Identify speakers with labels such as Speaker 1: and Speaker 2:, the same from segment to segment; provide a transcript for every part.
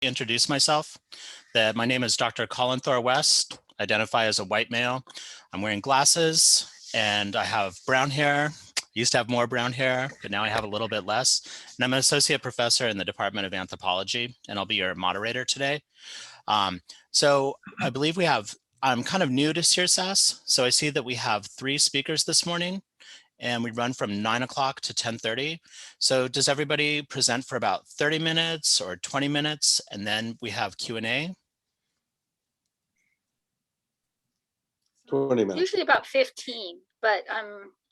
Speaker 1: introduce myself. My name is Dr. Colin Thor West, identify as a white male. I'm wearing glasses and I have brown hair. I used to have more brown hair, but now I have a little bit less. And I'm an associate professor in the Department of Anthropology, and I'll be your moderator today. So I believe I'm kind of new to CIRSAS, so I see that we have 3 speakers this morning, and we run from 9 o'clock to 10:30. So does everybody present for about 30 minutes or 20 minutes, and then we have Q&A?
Speaker 2: 20 minutes.
Speaker 3: Usually about 15, but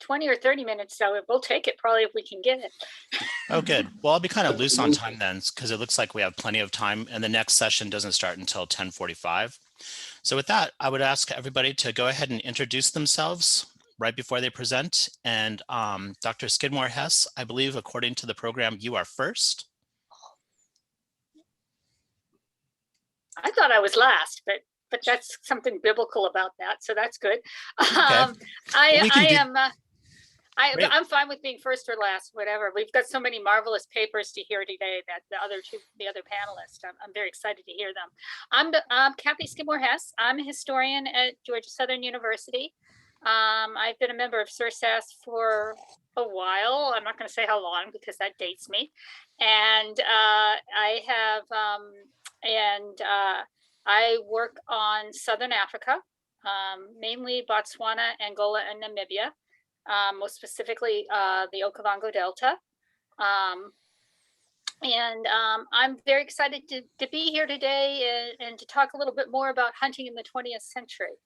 Speaker 3: 20 or 30 minutes, so we'll take it probably if we can get it.
Speaker 1: Oh, good. Well, I'll be kind of loose on time then, because it looks like we have plenty of time, and the next session doesn't start until 10:45. So with that, I would ask everybody to go ahead and introduce themselves right before they present. And Dr. Skidmore Hess, I believe according to the program, you are first.
Speaker 3: I thought I was last, but that's something biblical about that, so that's good.
Speaker 1: Okay.
Speaker 3: I'm fine with being first or last, whatever. We've got so many marvelous papers to hear today that the other panelists, I'm very excited to hear them. I'm Kathy Skidmore Hess. I'm a historian at Georgia Southern University. I've been a member of CIRSAS for a while. I'm not going to say how long because that dates me. And I work on Southern Africa, mainly Botswana, Angola, and Namibia, most specifically the Okavango Delta. I'm very excited to be here today and to talk a little bit more about hunting in the 20th century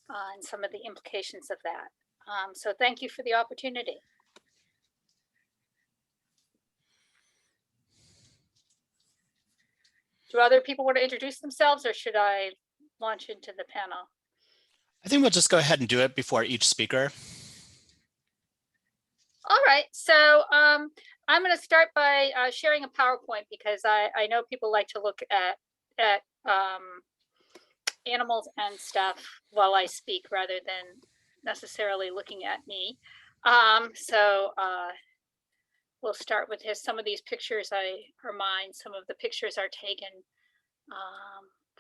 Speaker 3: and some of the implications of that. So thank you for the opportunity. Do other people want to introduce themselves, or should I launch into the panel?
Speaker 1: I think we'll just go ahead and do it before each speaker.
Speaker 3: All right, so I'm going to start by sharing a PowerPoint because I know people like to look at animals and stuff while I speak rather than necessarily looking at me. We'll start with some of these pictures are mine. Some of the pictures are taken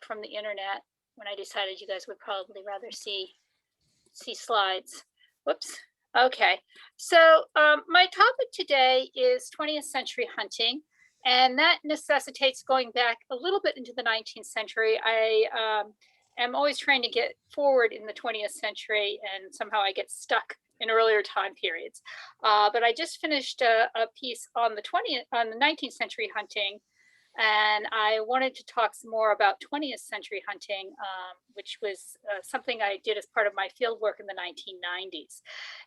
Speaker 3: from the internet when I decided you guys would probably rather see slides. Whoops. Okay, so my topic today is 20th century hunting, and that necessitates going back a little bit into the 19th century. I am always trying to get forward in the 20th century, and somehow I get stuck in earlier time periods. But I just finished a piece on the 19th century hunting, and I wanted to talk some more about 20th century hunting, which was something I did as part of my field work in the 1990s.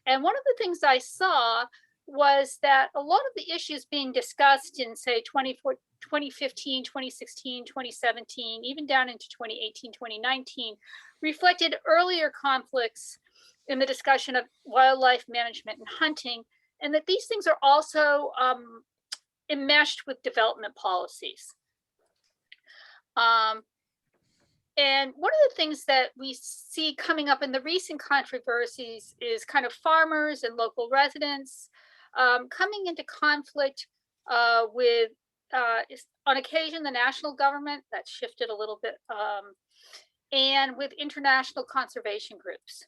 Speaker 3: And one of the things I saw was that a lot of the issues being discussed in, say, 2015, 2016, 2017, even down into 2018, 2019, reflected earlier conflicts in the discussion of wildlife management and hunting, and that these things are also enmeshed with development policies. And one of the things that we see coming up in the recent controversies is kind of farmers and local residents coming into conflict with, on occasion, the national government. That's shifted a little bit, and with international conservation groups.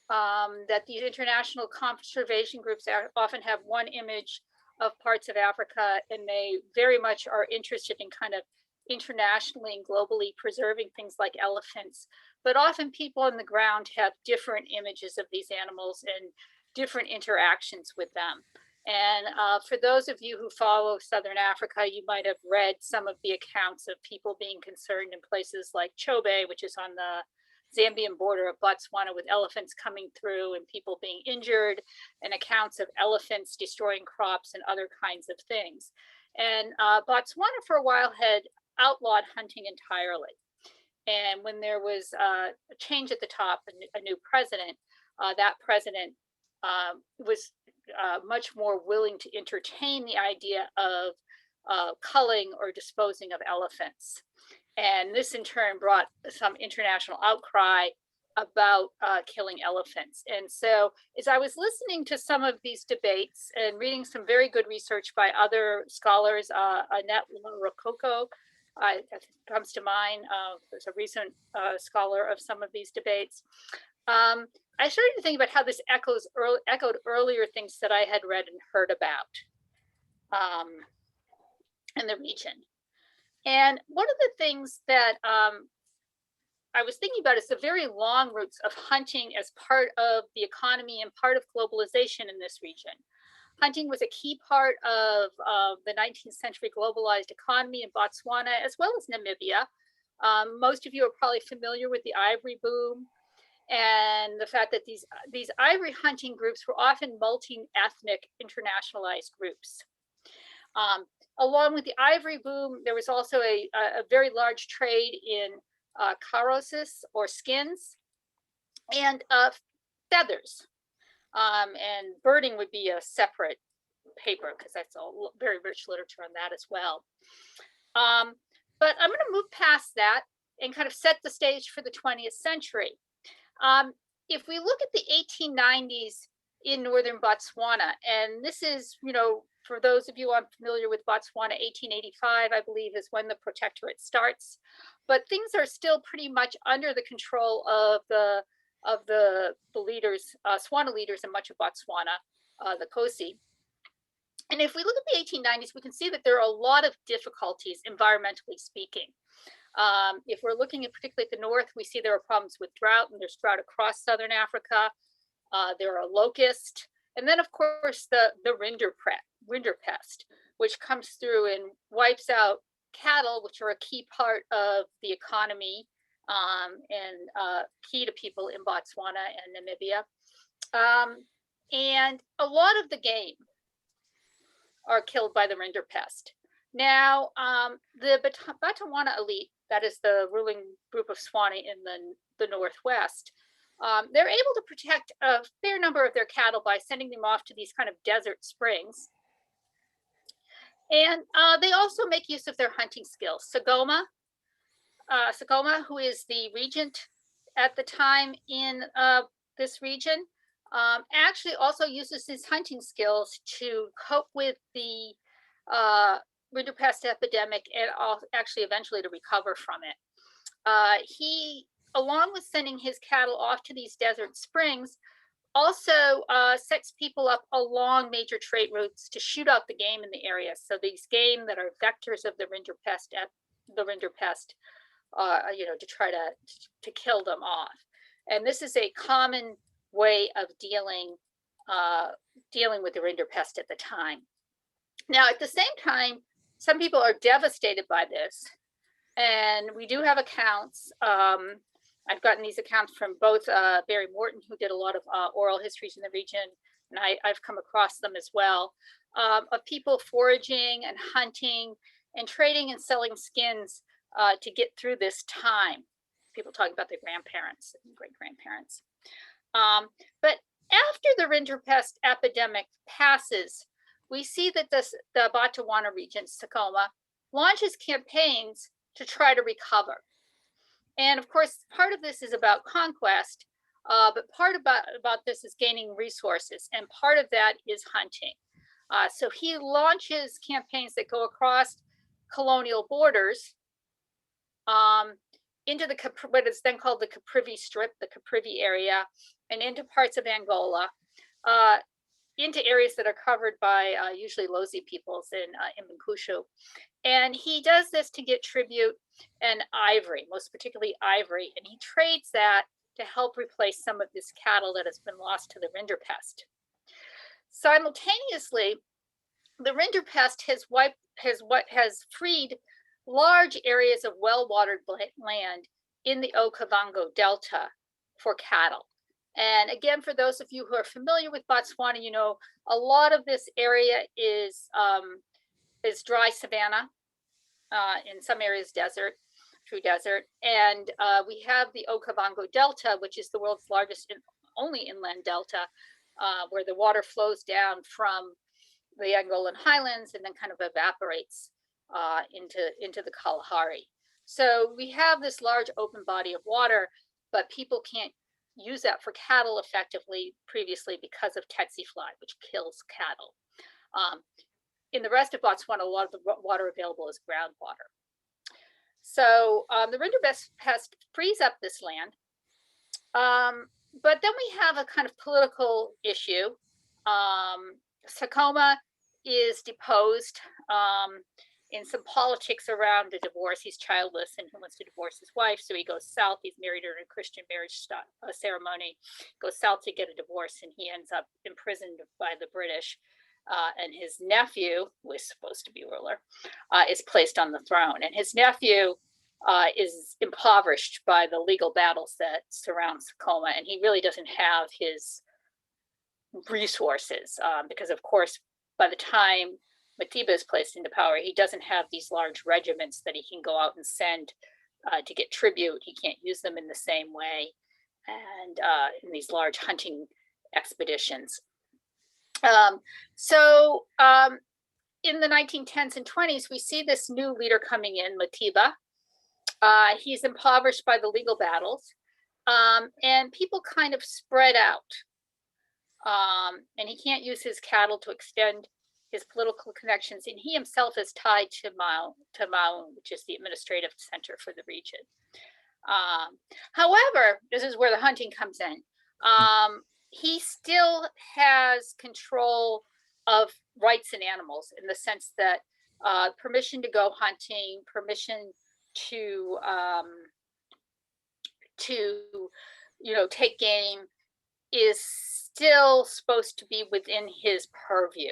Speaker 3: That these international conservation groups often have one image of parts of Africa, and they very much are interested in kind of internationally and globally preserving things like elephants. But often people on the ground have different images of these animals and different interactions with them. And for those of you who follow Southern Africa, you might have read some of the accounts of people being concerned in places like Chobe, which is on the Zambian border of Botswana, with elephants coming through and people being injured, and accounts of elephants destroying crops and other kinds of things. And Botswana for a while had outlawed hunting entirely. And when there was a change at the top, a new president, that president was much more willing to entertain the idea of culling or disposing of elephants. And this in turn brought some international outcry about killing elephants. And so as I was listening to some of these debates and reading some very good research by other scholars, Annette Rococo comes to mind, there's a recent scholar of some of these debates. I started to think about how this echoed earlier things that I had read and heard about in the region. And one of the things that I was thinking about is the very long roots of hunting as part of the economy and part of globalization in this region. Hunting was a key part of the 19th century globalized economy in Botswana, as well as Namibia. Most of you are probably familiar with the ivory boom and the fact that these ivory hunting groups were often multi-ethnic internationalized groups. Along with the ivory boom, there was also a very large trade in karoses or skins and feathers. And birding would be a separate paper because that's a very rich literature on that as well. But I'm going to move past that and kind of set the stage for the 20th century. If we look at the 1890s in northern Botswana, and this is, you know, for those of you unfamiliar with Botswana, 1885, I believe, is when the protectorate starts. But things are still pretty much under the control of the leaders, Swana leaders in much of Botswana, the Kosi. And if we look at the 1890s, we can see that there are a lot of difficulties, environmentally speaking. If we're looking at particularly at the north, we see there are problems with drought, and there's drought across southern Africa. There are locusts, and then of course the rinderpest, which comes through and wipes out cattle, which are a key part of the economy and key to people in Botswana and Namibia. And a lot of the game are killed by the rinderpest. Now, the Batawana elite, that is the ruling group of Swana in the northwest, they're able to protect a fair number of their cattle by sending them off to these kind of desert springs. And they also make use of their hunting skills. Sagoma, who is the regent at the time in this region, actually also uses his hunting skills to cope with the rinderpest epidemic and actually eventually to recover from it. He, along with sending his cattle off to these desert springs, also sets people up along major trade routes to shoot out the game in the area. So these game that are vectors of the rinderpest, you know, to try to kill them off. And this is a common way of dealing with the rinderpest at the time. Now, at the same time, some people are devastated by this, and we do have accounts. I've gotten these accounts from both Barry Morton, who did a lot of oral histories in the region, and I've come across them as well, of people foraging and hunting and trading and selling skins to get through this time. People talking about their grandparents and great-grandparents. But after the rinderpest epidemic passes, we see that the Botswana region, Sakoma, launches campaigns to try to recover. And of course, part of this is about conquest, but part about this is gaining resources, and part of that is hunting. So he launches campaigns that go across colonial borders into what is then called the Caprivi Strip, the Caprivi area, and into parts of Angola, into areas that are covered by usually Lozi peoples in Mbukushu. And he does this to get tribute and ivory, most particularly ivory, and he trades that to help replace some of this cattle that has been lost to the rinderpest. Simultaneously, the rinderpest has freed large areas of well-watered land in the Okavango Delta for cattle. And again, for those of you who are familiar with Botswana, you know, a lot of this area is dry savanna, in some areas true desert. And we have the Okavango Delta, which is the world's largest only inland delta, where the water flows down from the Angolan highlands and then kind of evaporates into the Kalahari. So we have this large open body of water, but people can't use that for cattle effectively previously because of tsetse fly, which kills cattle. In the rest of Botswana, a lot of the water available is groundwater. So the rinderpest frees up this land. But then we have a kind of political issue. Sakoma is deposed in some politics around a divorce. He's childless and he wants to divorce his wife, so he goes south. He's married her in a Christian marriage ceremony, goes south to get a divorce, and he ends up imprisoned by the British. And his nephew, who is supposed to be ruler, is placed on the throne. And his nephew is impoverished by the legal battles that surround Sakoma, and he really doesn't have his resources because, of course, by the time Matiba is placed into power, he doesn't have these large regiments that he can go out and send to get tribute. He can't use them in the same way, and in these large hunting expeditions. So in the 1910s and 20s, we see this new leader coming in, Matiba. He's impoverished by the legal battles, and people kind of spread out. And he can't use his cattle to extend his political connections, and he himself is tied to Maun, which is the administrative center for the region. However, this is where the hunting comes in. He still has control of rights in animals in the sense that permission to go hunting, permission to take game is still supposed to be within his purview.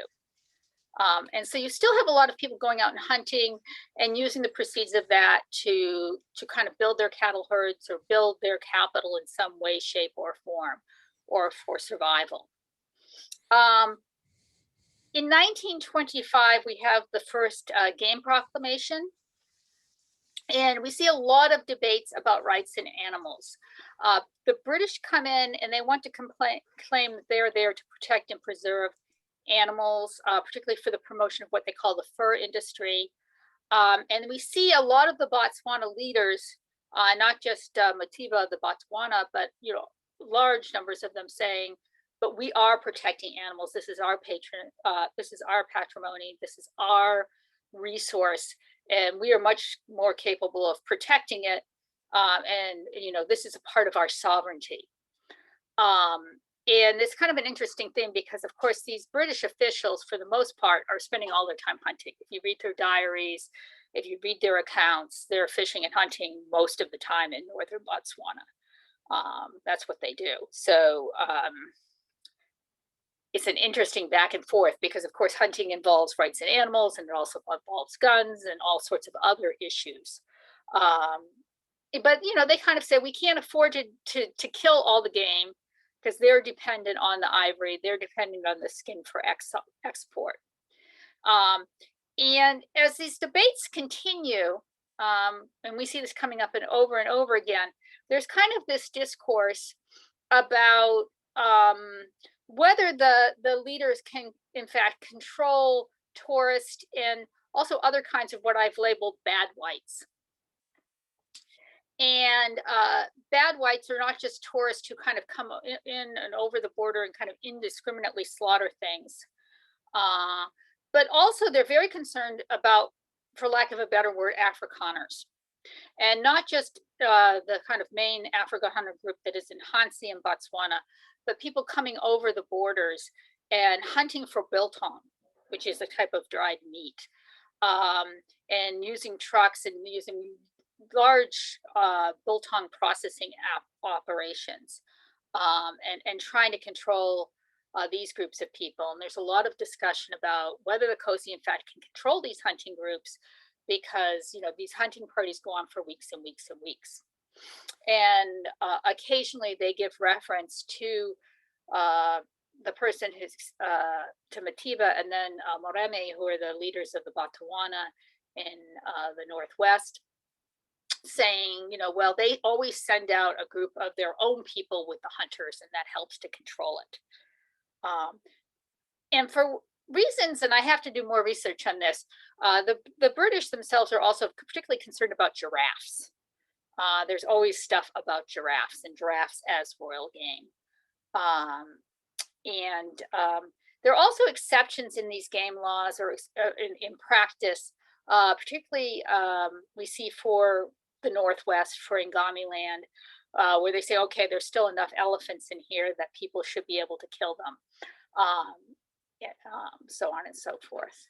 Speaker 3: And so you still have a lot of people going out and hunting and using the proceeds of that to kind of build their cattle herds or build their capital in some way, shape, or form, or for survival. In 1925, we have the first game proclamation. And we see a lot of debates about rights in animals. The British come in and they want to claim that they're there to protect and preserve animals, particularly for the promotion of what they call the fur industry. And we see a lot of the Botswana leaders, not just Matiba, the Botswana, but large numbers of them saying, but we are protecting animals. This is our this is our patrimony. This is our resource. And we are much more capable of protecting it. And this is a part of our sovereignty. And it's kind of an interesting thing because, of course, these British officials, for the most part, are spending all their time hunting. If you read their diaries, if you read their accounts, they're fishing and hunting most of the time in northern Botswana. That's what they do. So it's an interesting back and forth because, of course, hunting involves rights in animals, and it also involves guns and all sorts of other issues. But they kind of say we can't afford to kill all the game because they're dependent on the ivory, they're dependent on the skin for export. And as these debates continue, and we see this coming up and over again, there's kind of this discourse about whether the leaders can, in fact, control tourists and also other kinds of what I've labeled bad whites. And bad whites are not just tourists who kind of come in and over the border and kind of indiscriminately slaughter things, but also they're very concerned about, for lack of a better word, Afrikaners. And not just the kind of main Africa hunter group that is in Hansi and Botswana, but people coming over the borders and hunting for biltong, which is a type of dried meat, and using trucks and using large biltong processing operations, and trying to control these groups of people. And there's a lot of discussion about whether the Cozy, in fact, can control these hunting groups, because these hunting parties go on for weeks and weeks and weeks. And occasionally they give reference to the person who's to Matiba and then Moremi, who are the leaders of the Botswana in the Northwest, saying, well, they always send out a group of their own people with the hunters, and that helps to control it. And for reasons, and I have to do more research on this, the British themselves are also particularly concerned about giraffes. There's always stuff about giraffes and giraffes as royal game. There are also exceptions in these game laws or in practice, particularly we see for the Northwest, for Ngami land, where they say, okay, there's still enough elephants in here that people should be able to kill them, so on and so forth.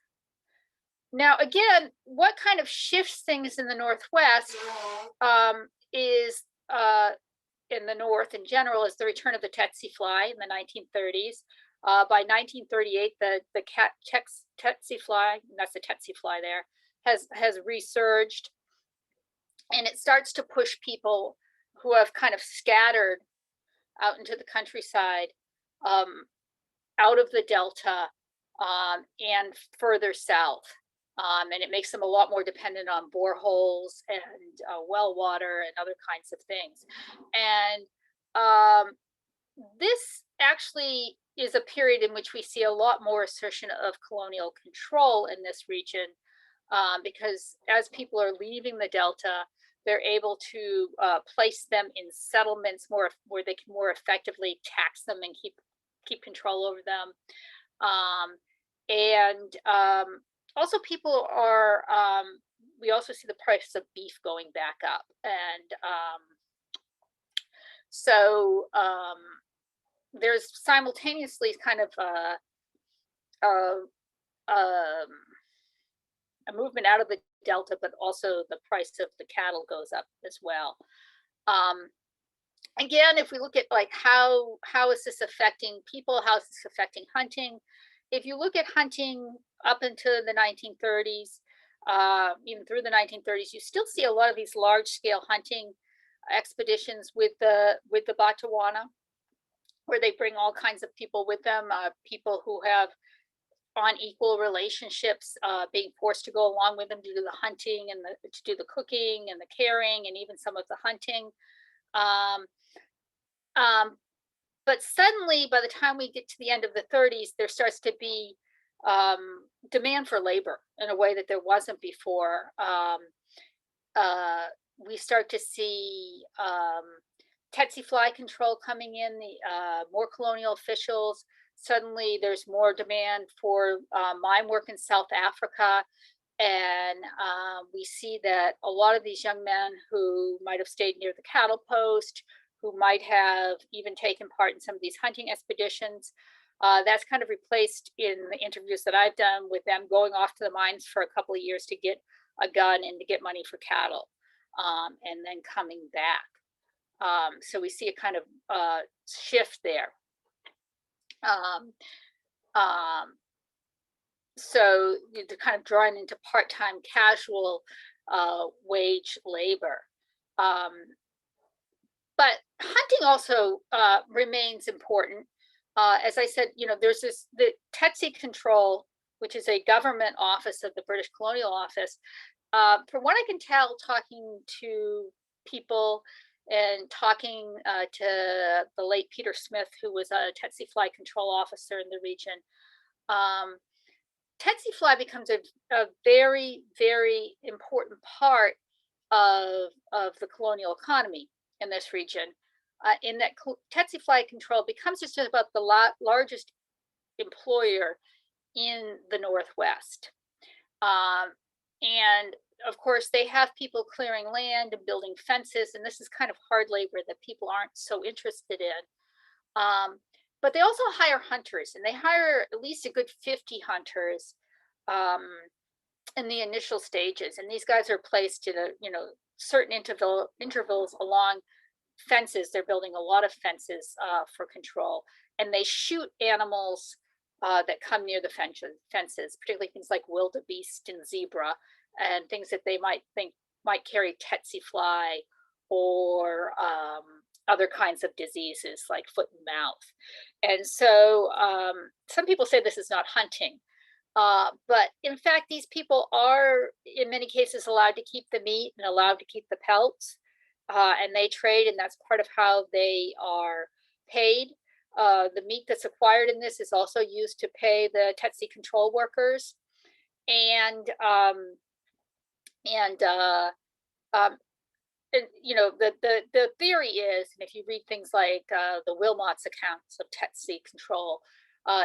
Speaker 3: Now, again, what kind of shifts things in the Northwest is in the North in general is the return of the tsetse fly in the 1930s. By 1938, the tsetse fly, that's the tsetse fly there, has resurged, and it starts to push people who have kind of scattered out into the countryside, out of the Delta, and further south. And it makes them a lot more dependent on boreholes and well water and other kinds of things. And this actually is a period in which we see a lot more assertion of colonial control in this region, because as people are leaving the Delta, they're able to place them in settlements where they can more effectively tax them and keep control over them. Also people are, we also see the price of beef going back up. And there's simultaneously kind of a movement out of the Delta, but also the price of the cattle goes up as well. Again, if we look at like how is this affecting people, how is this affecting hunting? If you look at hunting up into the 1930s, even through the 1930s, you still see a lot of these large-scale hunting expeditions with the Botswana, where they bring all kinds of people with them, people who have unequal relationships, being forced to go along with them to do the hunting and to do the cooking and the caring and even some of the hunting. But suddenly, by the time we get to the end of the 30s, there starts to be demand for labor in a way that there wasn't before. We start to see tsetse fly control coming in, more colonial officials. Suddenly, there's more demand for mine work in South Africa. And we see that a lot of these young men who might have stayed near the cattle post, who might have even taken part in some of these hunting expeditions, that's kind of replaced in the interviews that I've done with them going off to the mines for a couple of years to get a gun and to get money for cattle, and then coming back. So we see a kind of shift there. So they're kind of drawing into part-time casual wage labor. But hunting also remains important. As I said, there's the tsetse control, which is a government office of the British Colonial Office. From what I can tell, talking to people and talking to the late Peter Smith, who was a tsetse fly control officer in the region, tsetse fly becomes a very, very important part of the colonial economy in this region, in that tsetse fly control becomes just about the largest employer in the Northwest. And of course, they have people clearing land and building fences, and this is kind of hard labor that people aren't so interested in. But they also hire hunters, and they hire at least a good 50 hunters in the initial stages. And these guys are placed in certain intervals along fences. They're building a lot of fences for control, and they shoot animals that come near the fences, particularly things like wildebeest and zebra, and things that they might think might carry tsetse fly or other kinds of diseases like foot and mouth. And so some people say this is not hunting, but in fact, these people are in many cases allowed to keep the meat and allowed to keep the pelts, and they trade, and that's part of how they are paid. The meat that's acquired in this is also used to pay the tsetse control workers, and you know, the theory is, and if you read things like the Wilmot's accounts of Tsetse control,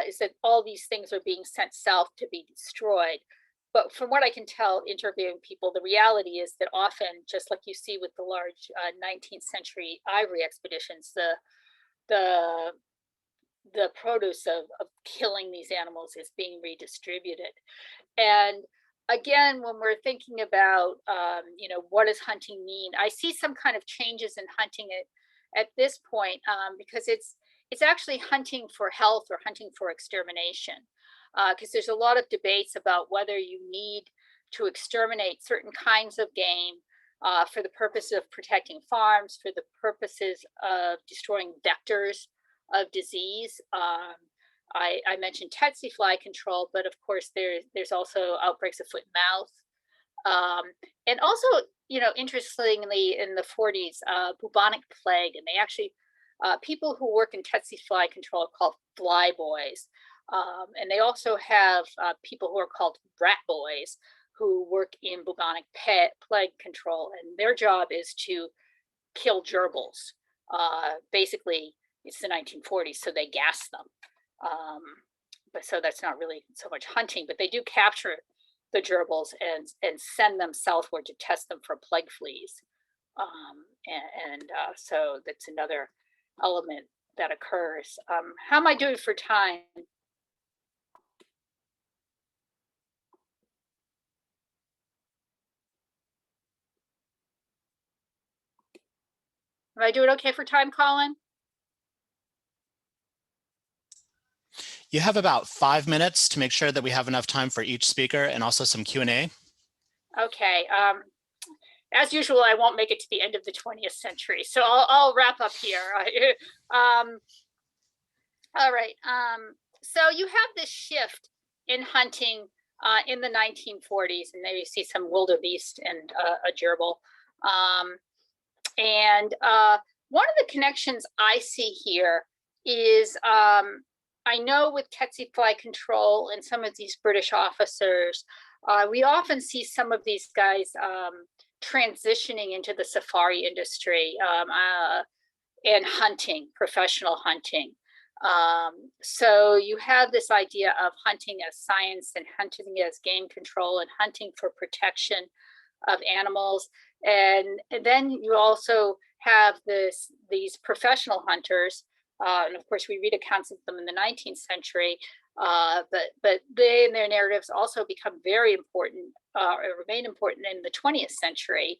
Speaker 3: is that all these things are being sent south to be destroyed. But from what I can tell, interviewing people, the reality is that often, just like you see with the large 19th century ivory expeditions, the produce of killing these animals is being redistributed. And again, when we're thinking about, you know, what does hunting mean? I see some kind of changes in hunting at this point, because it's actually hunting for health or hunting for extermination. Because there's a lot of debates about whether you need to exterminate certain kinds of game for the purpose of protecting farms, for the purposes of destroying vectors of disease. I mentioned tsetse fly control, but of course there's also outbreaks of foot and mouth. And also, you know, interestingly, in the 40s, bubonic plague, and they actually, people who work in tsetse fly control are called fly boys. And they also have people who are called rat boys who work in bubonic plague control, and their job is to kill gerbils. Basically, it's the 1940s, so they gas them. But so that's not really so much hunting, but they do capture the gerbils and send them southward to test them for plague fleas. So that's another element that occurs. How am I doing for time? Am I doing okay for time, Colin?
Speaker 1: You have about 5 minutes to make sure that we have enough time for each speaker and also some Q&A.
Speaker 3: Okay. As usual, I won't make it to the end of the 20th century, so I'll wrap up here. All right. So you have this shift in hunting in the 1940s, and there you see some wildebeest and a gerbil. One of the connections I see here is I know with tsetse fly control and some of these British officers, we often see some of these guys transitioning into the safari industry and hunting, professional hunting. So you have this idea of hunting as science and hunting as game control and hunting for protection of animals. And then you also have these professional hunters. And of course, we read accounts of them in the 19th century, but they and their narratives also become very important, or remain important in the 20th century.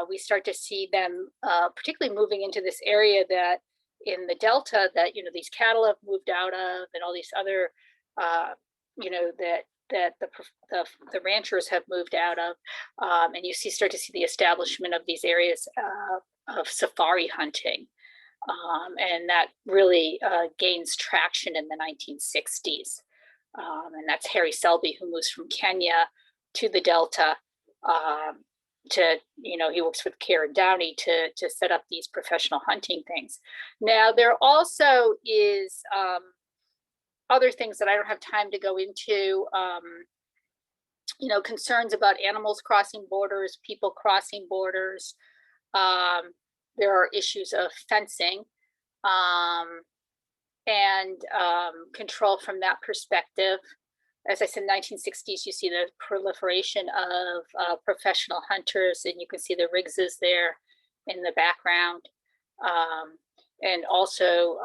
Speaker 3: We start to see them particularly moving into this area that in the Delta that, you know, these cattle have moved out of, and all these other, you know, that the ranchers have moved out of. And you start to see the establishment of these areas of safari hunting. And that really gains traction in the 1960s. And that's Harry Selby, who moves from Kenya to the Delta to, you know, he works with Karen Downey to set up these professional hunting things. Now, there also is other things that I don't have time to go into, you know, concerns about animals crossing borders, people crossing borders. There are issues of fencing and control from that perspective. As I said, 1960s, you see the proliferation of professional hunters, and you can see the Riggses there in the background. And also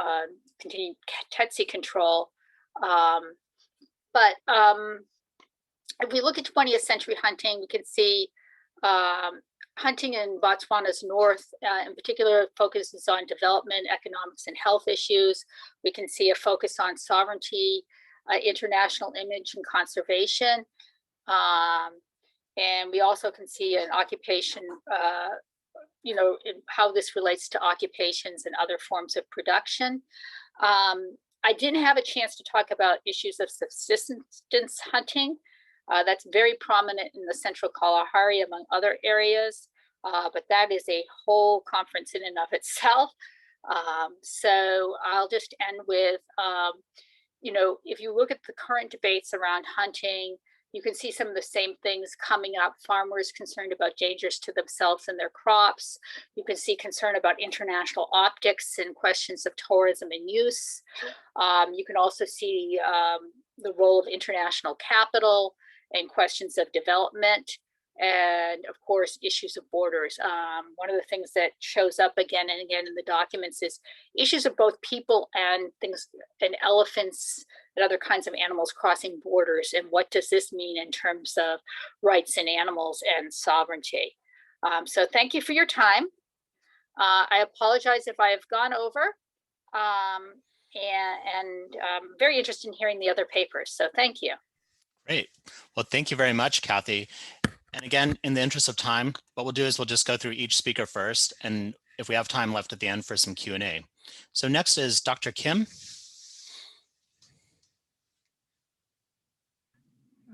Speaker 3: continued tsetse control. But if we look at 20th century hunting, we can see hunting in Botswana's north, in particular, focuses on development, economics, and health issues. We can see a focus on sovereignty, international image, and conservation. And we also can see an occupation, you know, in how this relates to occupations and other forms of production. I didn't have a chance to talk about issues of subsistence hunting. That's very prominent in the Central Kalahari, among other areas, but that is a whole conference in and of itself. So I'll just end with, you know, if you look at the current debates around hunting, You can see some of the same things coming up. Farmers concerned about dangers to themselves and their crops. You can see concern about international optics and questions of tourism and use. You can also see the role of international capital and questions of development. And of course, issues of borders. One of the things that shows up again and again in the documents is issues of both people and things, and elephants and other kinds of animals crossing borders. And what does this mean in terms of rights in animals and sovereignty? So thank you for your time. I apologize if I have gone over. And I'm very interested in hearing the other papers. So thank you.
Speaker 1: Great. Well, thank you very much, Kathy. And again, in the interest of time, what we'll do is we'll just go through each speaker first, and if we have time left at the end for some Q&A. So next is Dr. Kim.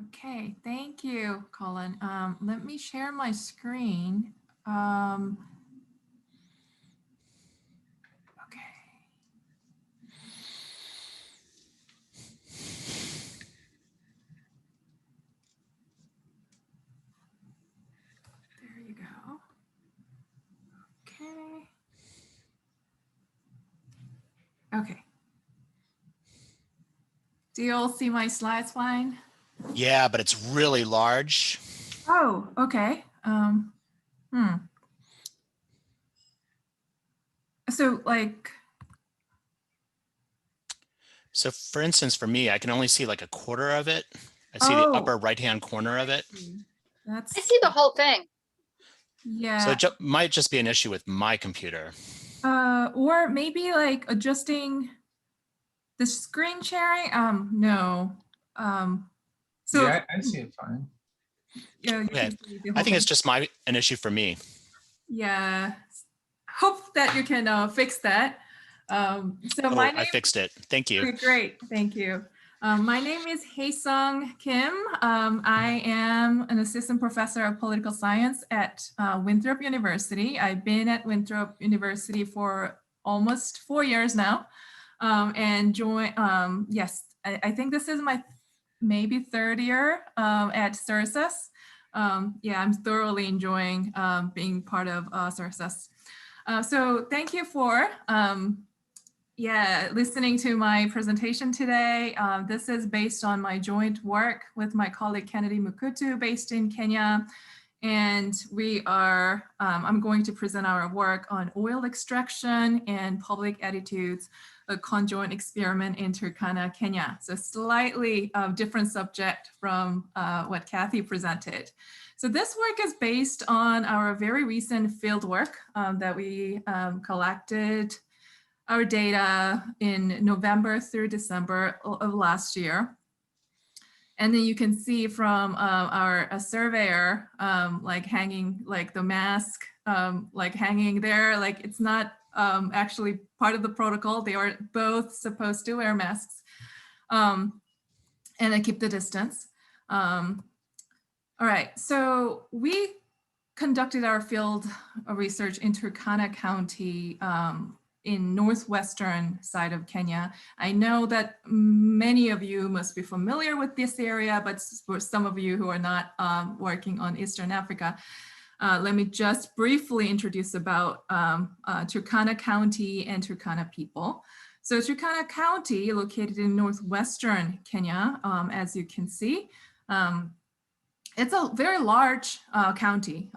Speaker 2: Okay, thank you, Colin. Let me share my screen. There you go. Okay. Okay. Do you all see my slides fine?
Speaker 1: Yeah, but it's really large.
Speaker 2: Oh, okay. So like.
Speaker 1: So for instance, for me, I can only see like a quarter of it. I see the upper right-hand corner of it.
Speaker 3: I see the whole thing.
Speaker 2: Yeah.
Speaker 1: So it might just be an issue with my computer.
Speaker 2: Or maybe like adjusting the screen sharing. No. So
Speaker 4: yeah, I see it fine.
Speaker 2: Yeah.
Speaker 1: Okay. I think it's just an issue for me.
Speaker 2: Yeah. Hope that you can fix that.
Speaker 1: I fixed it. Thank you.
Speaker 2: Okay, great. Thank you. My name is Haesung Kim. I am an assistant professor of political science at Winthrop University. I've been at Winthrop University for almost 4 years now. Yes, I think this is my maybe third year at CERSUS. Yeah, I'm thoroughly enjoying being part of CERSUS. So thank you for listening to my presentation today. This is based on my joint work with my colleague Kennedy Mukutu based in Kenya. And I'm going to present our work on oil extraction and public attitudes, a conjoint experiment in Turkana, Kenya. So slightly different subject from what Kathy presented. So this work is based on our very recent field work that we collected our data in November through December of last year. And then you can see from our surveyor, like hanging, like the mask, like hanging there, like it's not actually part of the protocol. They are both supposed to wear masks and then keep the distance. All right, so we conducted our field research in Turkana County in northwestern side of Kenya. I know that many of you must be familiar with this area, but for some of you who are not working on Eastern Africa, let me just briefly introduce about Turkana County and Turkana people. So Turkana County, located in northwestern Kenya, as you can see, it's a very large county,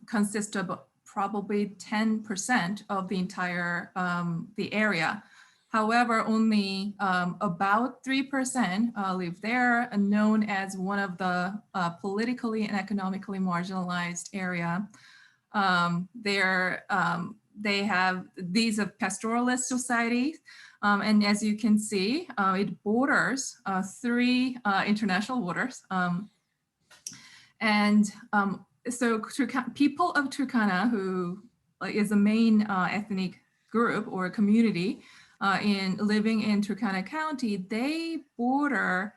Speaker 2: consists of probably 10% of the entire the area. However, only about 3% live there, and known as one of the politically and economically marginalized area. They have these of pastoralist societies, and as you can see, it borders 3 international waters. So people of Turkana, who is a main ethnic group or community in living in Turkana County, they border,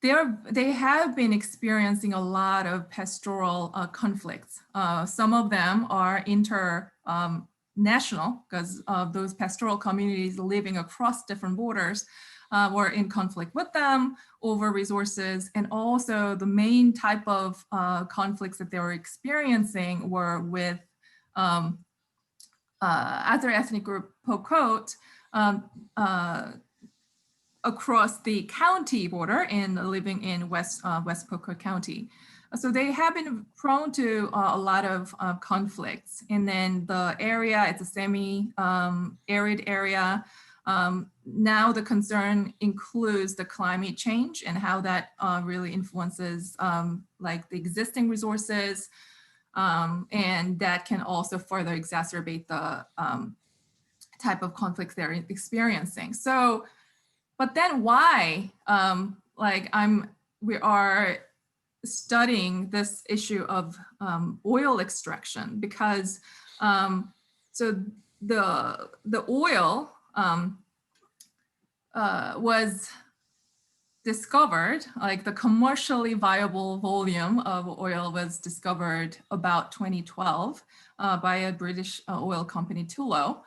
Speaker 2: they have been experiencing a lot of pastoral conflicts. Some of them are international because of those pastoral communities living across different borders. were in conflict with them over resources. And also the main type of conflicts that they were experiencing were with other ethnic group Pokot across the county border and living in West Pokot County. So they have been prone to a lot of conflicts. And then the area, it's a semi-arid area. Now the concern includes the climate change and how that really influences like the existing resources. And that can also further exacerbate the type of conflicts they're experiencing. So, but then why, we are studying this issue of oil extraction because so the oil was discovered, like the commercially viable volume of oil was discovered about 2012 by a British oil company, Tullow.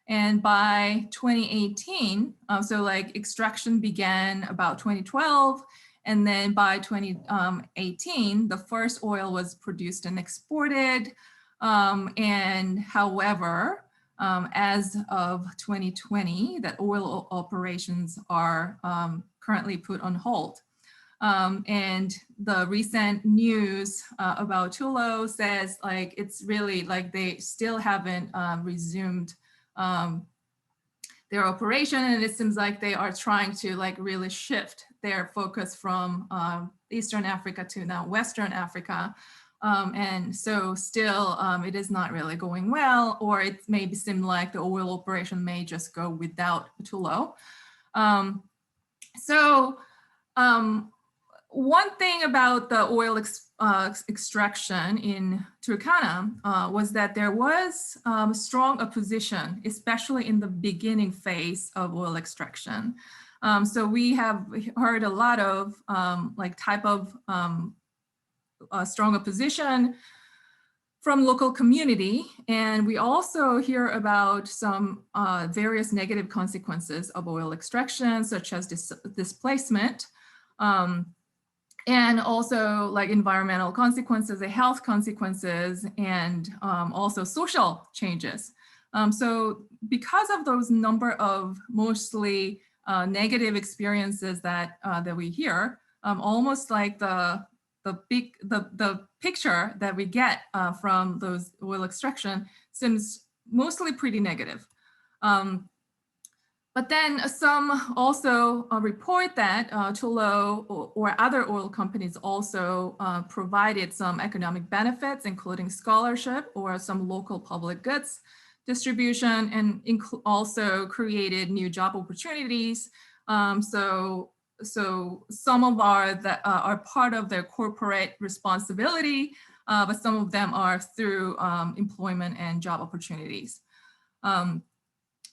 Speaker 2: And by 2018, so like extraction began about 2012, and then by 2018, the first oil was produced and exported. And however, as of 2020, that oil operations are currently put on hold. And the recent news about Tullow says like it's really like they still haven't resumed their operation, and it seems like they are trying to like really shift their focus from Eastern Africa to now Western Africa. And so still it is not really going well, or it may seem like the oil operation may just go without Tullow. One thing about the oil extraction in Turkana was that there was strong opposition, especially in the beginning phase of oil extraction. So we have heard a lot of strong opposition from local community. And we also hear about some various negative consequences of oil extraction, such as displacement, and also like environmental consequences, the health consequences, and also social changes. So because of those number of mostly negative experiences that we hear, almost like the picture that we get from those oil extraction seems mostly pretty negative. But then some also report that Tullow or other oil companies also provided some economic benefits, including scholarship or some local public goods distribution, and also created new job opportunities. So some of are part of their corporate responsibility, but some of them are through employment and job opportunities.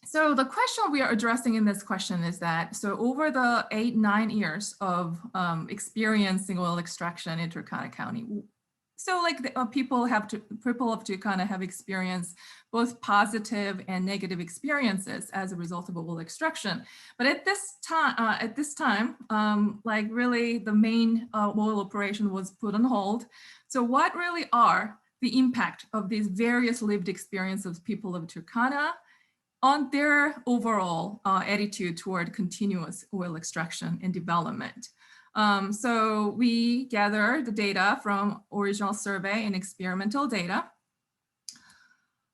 Speaker 2: So the question we are addressing in this question is that, so over the 8-9 years of experiencing oil extraction in Turkana County, so like people of Turkana have experienced both positive and negative experiences as a result of oil extraction. But at this time, like really the main oil operation was put on hold. So what really are the impact of these various lived experiences of people of Turkana on their overall attitude toward continuous oil extraction and development? So we gather the data from original survey and experimental data.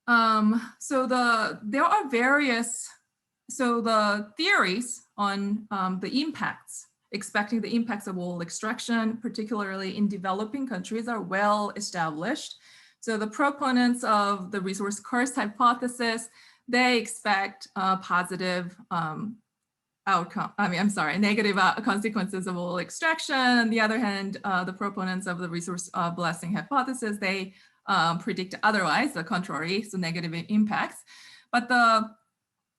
Speaker 2: There are various, the theories on the impacts, expecting the impacts of oil extraction, particularly in developing countries, are well established. So the proponents of the resource curse hypothesis, they expect positive negative consequences of oil extraction. On the other hand, the proponents of the resource blessing hypothesis, they predict otherwise, the contrary, so negative impacts. But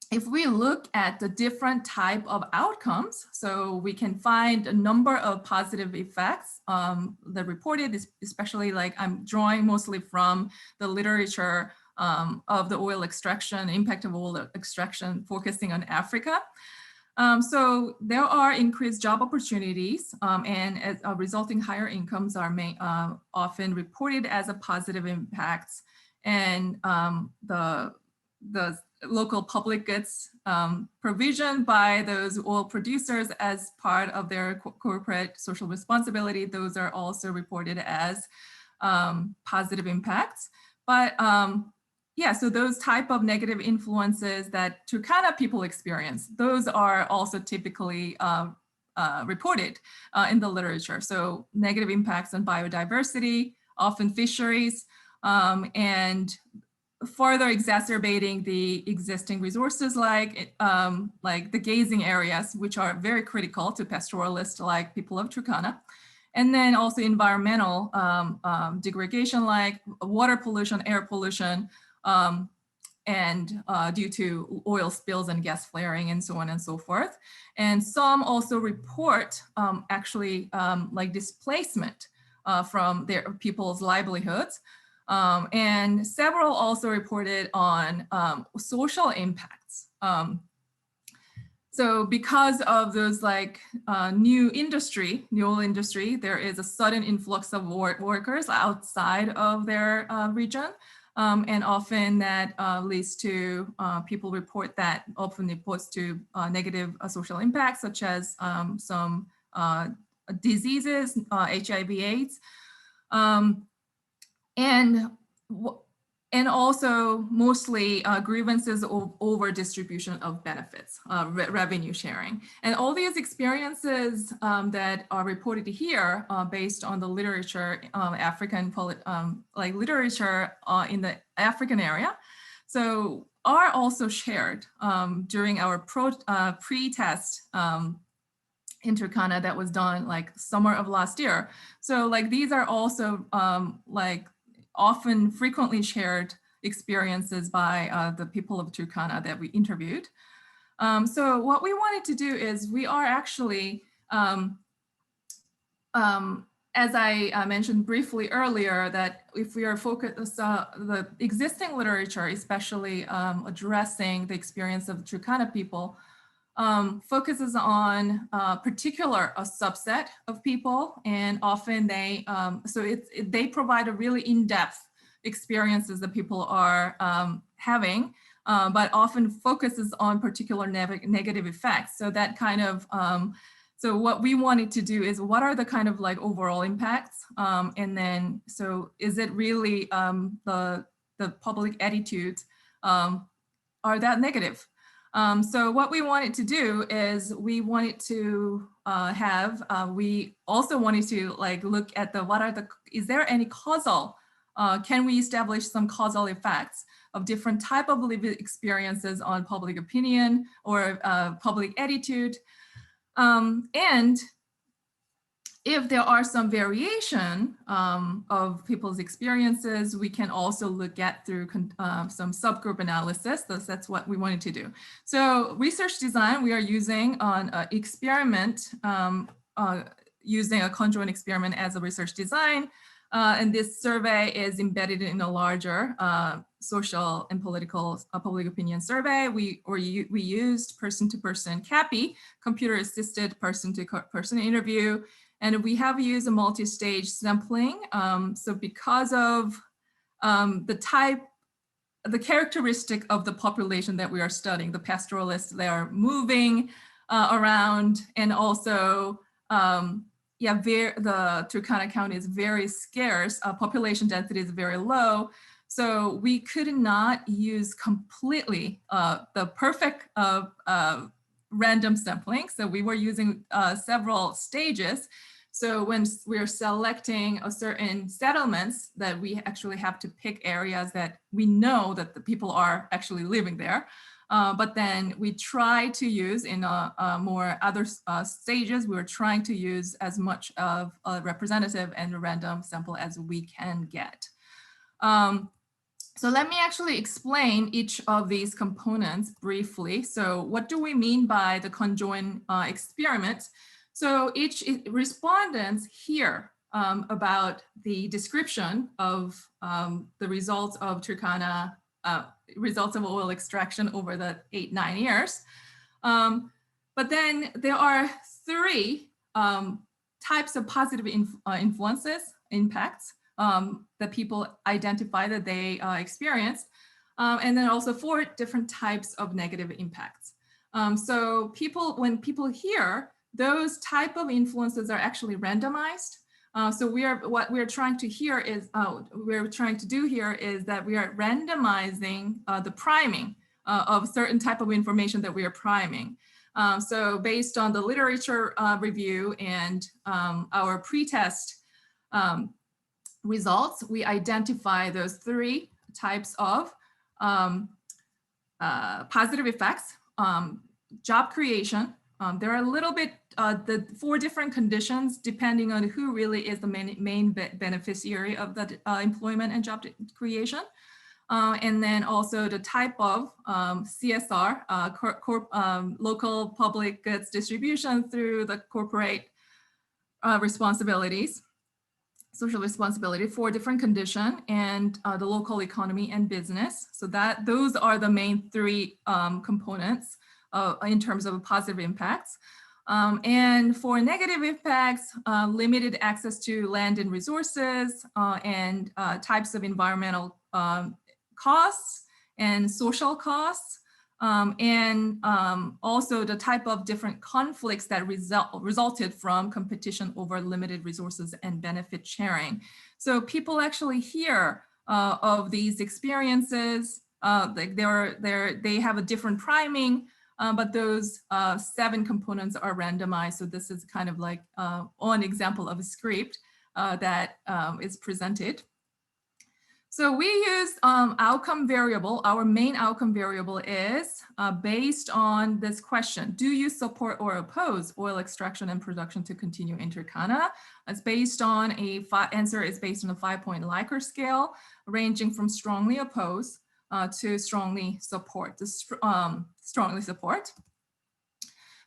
Speaker 2: if we look at the different type of outcomes, so we can find a number of positive effects that reported, especially like I'm drawing mostly from the literature of the oil extraction, impact of oil extraction, focusing on Africa. So there are increased job opportunities and resulting higher incomes are often reported as a positive impacts, and the local public goods provision by those oil producers as part of their corporate social responsibility, those are also reported as positive impacts. But yeah, so those type of negative influences that Turkana people experience, those are also typically reported in the literature. So negative impacts on biodiversity, often fisheries, and further exacerbating the existing resources like the grazing areas, which are very critical to pastoralists like people of Turkana. And then also environmental degradation like water pollution, air pollution, and due to oil spills and gas flaring and so on and so forth. And some also report actually like displacement from their people's livelihoods. And several also reported on social impacts. So because of those like new oil industry, there is a sudden influx of workers outside of their region. And often that leads to people report that often it posts to negative social impacts, such as some diseases, HIV/AIDS, and also mostly grievances over distribution of benefits, revenue sharing. And all these experiences that are reported here based on the literature, African like literature in the African area, so are also shared during our pre-test in Turkana that was done like summer of last year. So like these are also like often frequently shared experiences by the people of Turkana that we interviewed. So what we wanted to do is we are actually, as I mentioned briefly earlier, that if we are focused, the existing literature, especially addressing the experience of Turkana people, focuses on a subset of people, and often they they provide a really in-depth experiences that people are having, but often focuses on particular negative effects. So that kind of so what we wanted to do is what are the kind of like overall impacts, and then so is it really the public attitudes are that negative? So what we wanted to do is we wanted to we also wanted to like look at is there any causal, can we establish some causal effects of different type of lived experiences on public opinion or public attitude? And if there are some variation of people's experiences, we can also look at through some subgroup analysis. That's what we wanted to do. So research design, we are using on experiment, using a conjoint experiment as a research design. And this survey is embedded in a larger social and political public opinion survey. We used person-to-person CAPI, computer-assisted person-to-person interview. And we have used a multi-stage sampling. So because of the characteristic of the population that we are studying, the pastoralists, they are moving around, and also, the Turkana County is very scarce, population density is very low. So we could not use completely the perfect random sampling. So we were using several stages. So when we're selecting a certain settlements, that we actually have to pick areas that we know that the people are actually living there. But then we try to use in more other stages, we're trying to use as much of a representative and a random sample as we can get. So let me actually explain each of these components briefly. So what do we mean by the conjoint experiment? So each respondents hear about the description of the results of Turkana, results of oil extraction over the 8-9 years. But then there are three types of positive influences, impacts that people identify that they experienced. And then also 4 different types of negative impacts. So when people hear those type of influences are actually randomized. So what we're trying to do here is that we are randomizing the priming of certain type of information that we are priming. So based on the literature review and our pretest results, we identify those 3 types of positive effects. Job creation. There are a little bit, the 4 different conditions depending on who really is the main beneficiary of the employment and job creation. And then also the type of CSR, local public goods distribution through the corporate responsibilities, social responsibility, 4 different conditions, and the local economy and business. So those are the main 3 components in terms of positive impacts. And for negative impacts, limited access to land and resources and types of environmental costs and social costs, and also the type of different conflicts that resulted from competition over limited resources and benefit sharing. So people actually hear of these experiences, like they have a different priming, but those 7 components are randomized. So this is kind of like one example of a script that is presented. So we use outcome variable. Our main outcome variable is based on this question: do you support or oppose oil extraction and production to continue in Turkana? It's based on answer is based on a 5-point Likert scale, ranging from strongly oppose to strongly support. Strongly support.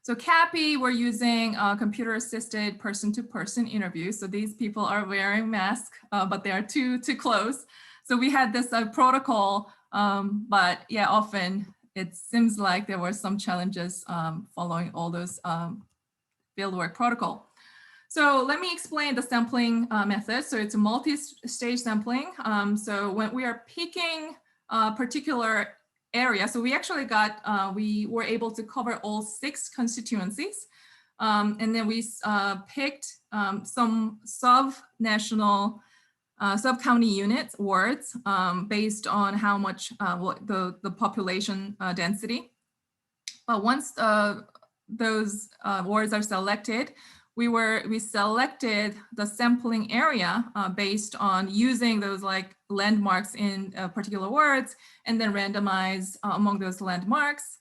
Speaker 2: So CAPI, we're using computer-assisted person-to-person interviews. So these people are wearing masks, but they are too close. So we had this protocol, but yeah, often it seems like there were some challenges following all those fieldwork protocol. So let me explain the sampling method. So it's a multi-stage sampling. So when we are picking a particular area, so we actually we were able to cover all 6 constituencies. And then we picked some sub-national sub-county units, wards, based on how much the population density. But once those wards are selected, we selected the sampling area based on using those like landmarks in particular wards, and then randomize among those landmarks.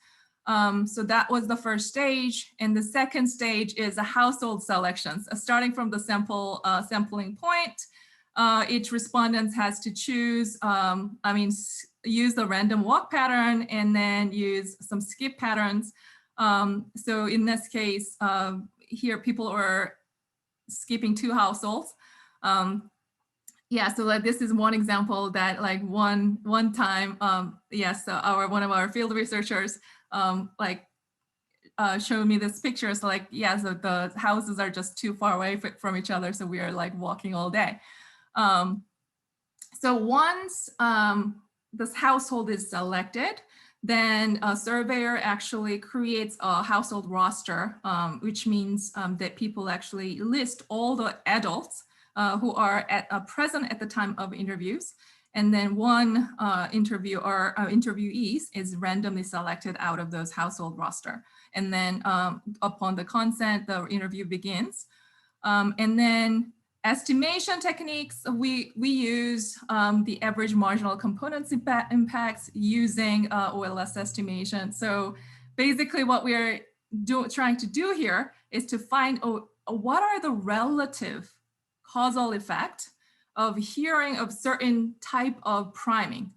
Speaker 2: So that was the first stage. And the second stage is a household selections. Starting from the sampling point, each respondent has to choose, use the random walk pattern and then use some skip patterns. So in this case, here people are skipping 2 households. Yeah, so like this is one example that like one time, yes, one of our field researchers showed me this picture. So like, yeah, so the houses are just too far away from each other. So we are like walking all day. So once this household is selected, then a surveyor actually creates a household roster, which means that people actually list all the adults who are present at the time of interviews. And then one interviewees is randomly selected out of those household roster. And then upon the consent, the interview begins. And then estimation techniques, we use the average marginal components impacts using OLS estimation. So basically what we're trying to do here is to find what are the relative causal effect of hearing of certain type of priming,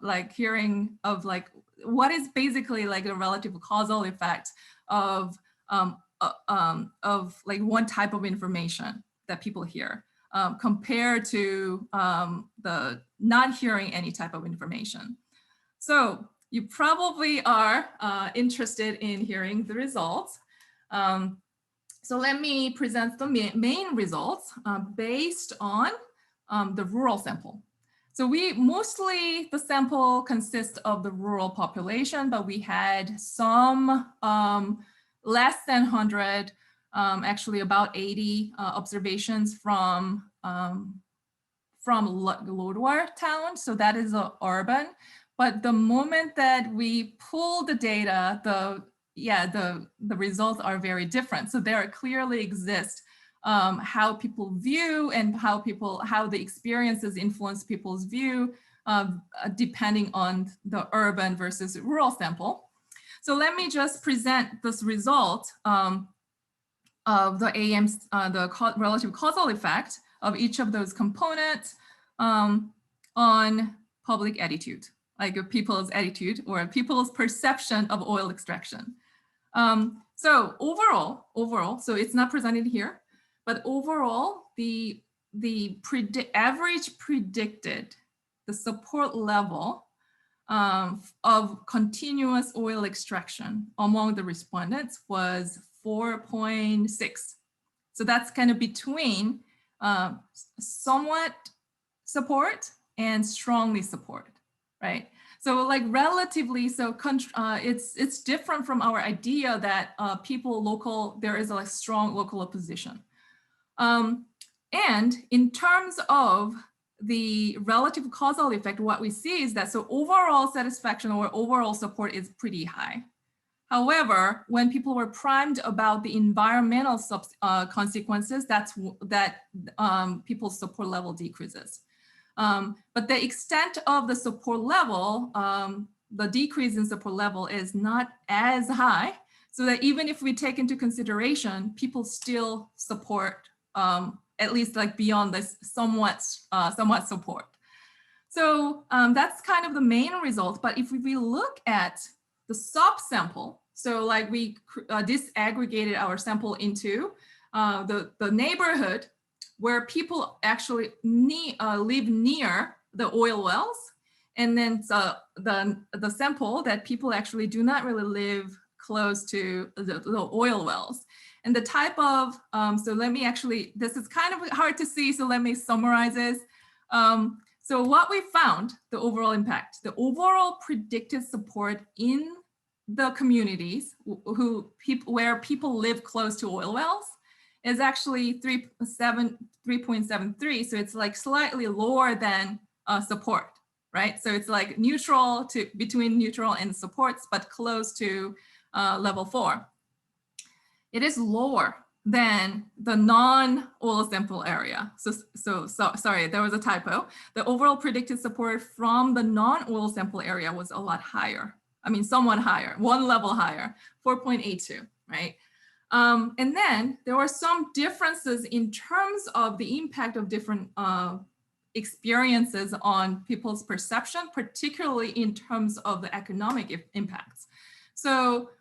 Speaker 2: like hearing of like, what is basically like a relative causal effect of like one type of information that people hear compared to the not hearing any type of information. So you probably are interested in hearing the results. So let me present the main results based on the rural sample. So the sample consists of the rural population, but we had some less than 100, actually about 80 observations from Lodwar town. So that is urban. But the moment that we pull the data, the results are very different. So there clearly exists how people view and how the experiences influence people's view depending on the urban versus rural sample. So let me just present this result of the relative causal effect of each of those components on public attitude, like people's attitude or people's perception of oil extraction. So overall, so it's not presented here, but overall, the average predicted, the support level of continuous oil extraction among the respondents was 4.6. So that's kind of between somewhat support and strongly support, right? So like relatively, so it's different from our idea that there is a strong local opposition. And in terms of the relative causal effect, what we see is that so overall satisfaction or overall support is pretty high. However, when people were primed about the environmental consequences, people's support level decreases. But the extent of the support level, the decrease in support level is not as high, so that even if we take into consideration, people still support, at least like beyond this somewhat support. So that's kind of the main result. But if we look at the subsample, so like we disaggregated our sample into the neighborhood where people actually live near the oil wells, and then the sample that people actually do not really live close to the oil wells. And the type of, so let me actually, this is kind of hard to see, so let me summarize this. So what we found, the overall impact, the overall predicted support in the communities where people live close to oil wells is actually 3.73. So it's like slightly lower than support, right? So it's like neutral between neutral and supports, but close to level 4. It is lower than the non-oil sample area. So sorry, there was a typo. The overall predicted support from the non-oil sample area was a lot higher. I mean, somewhat higher, one level higher, 4.82, right? And then there were some differences in terms of the impact of different experiences on people's perception, particularly in terms of the economic impacts. So,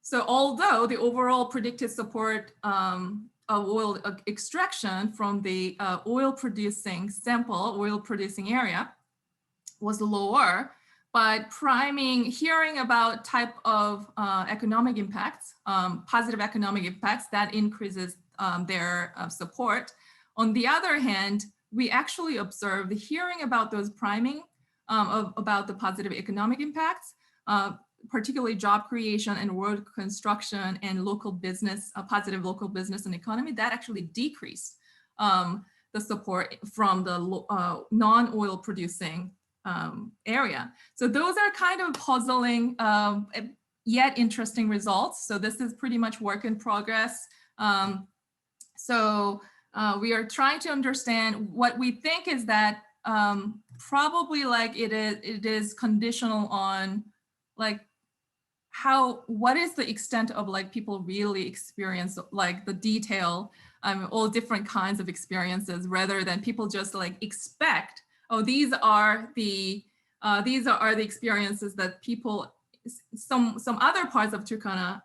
Speaker 2: so although the overall predicted support of oil extraction from the oil producing area was lower, but hearing about type of economic impacts, positive economic impacts, that increases their support. On the other hand, we actually observed hearing about those priming about the positive economic impacts, particularly job creation and road construction and local business, positive local business and economy, that actually decreased the support from the non-oil producing area. So those are kind of puzzling yet interesting results. So this is pretty much work in progress. So we are trying to understand what we think is that probably like it is conditional on like what is the extent of like people really experience like the detail, all different kinds of experiences, rather than people just like expect, oh, these are the experiences that people, some other parts of Turkana,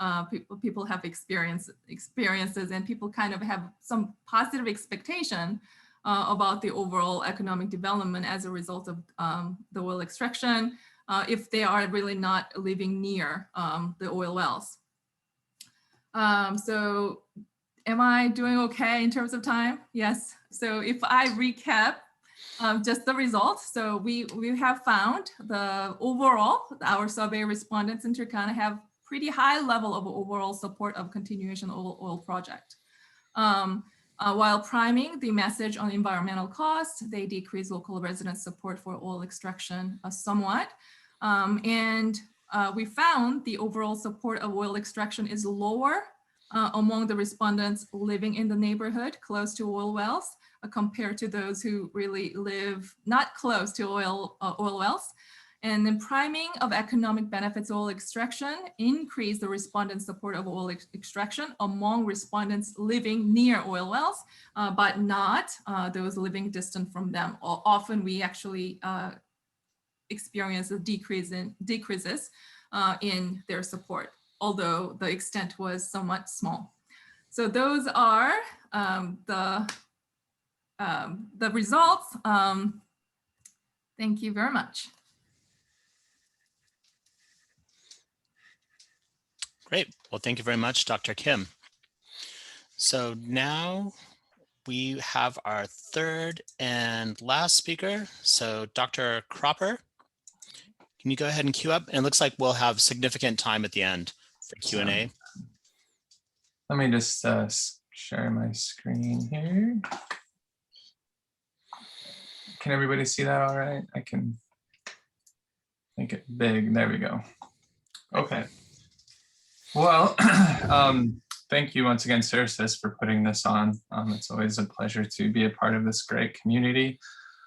Speaker 2: people have experiences, and people kind of have some positive expectation about the overall economic development as a result of the oil extraction, if they are really not living near the oil wells. So am I doing okay in terms of time? Yes. So if I recap just the results. So we have found the overall, our survey respondents in Turkana have pretty high level of overall support of continuation oil project. While priming the message on environmental costs, they decrease local resident support for oil extraction somewhat. We found the overall support of oil extraction is lower among the respondents living in the neighborhood close to oil wells compared to those who really live not close to oil wells. And then priming of economic benefits of oil extraction increased the respondent support of oil extraction among respondents living near oil wells, but not those living distant from them. Often we actually experience a decreases in their support, although the extent was somewhat small. So those are the results. Thank you very much.
Speaker 1: Great. Well, thank you very much, Dr. Kim. So now we have our third and last speaker. So Dr. Cropper, can you go ahead and queue up? And it looks like we'll have significant time at the end for Q&A.
Speaker 4: Let me just share my screen here. Can everybody see that all right? I can make it big. There we go. Okay. Well, thank you once again, Circes, for putting this on. It's always a pleasure to be a part of this great community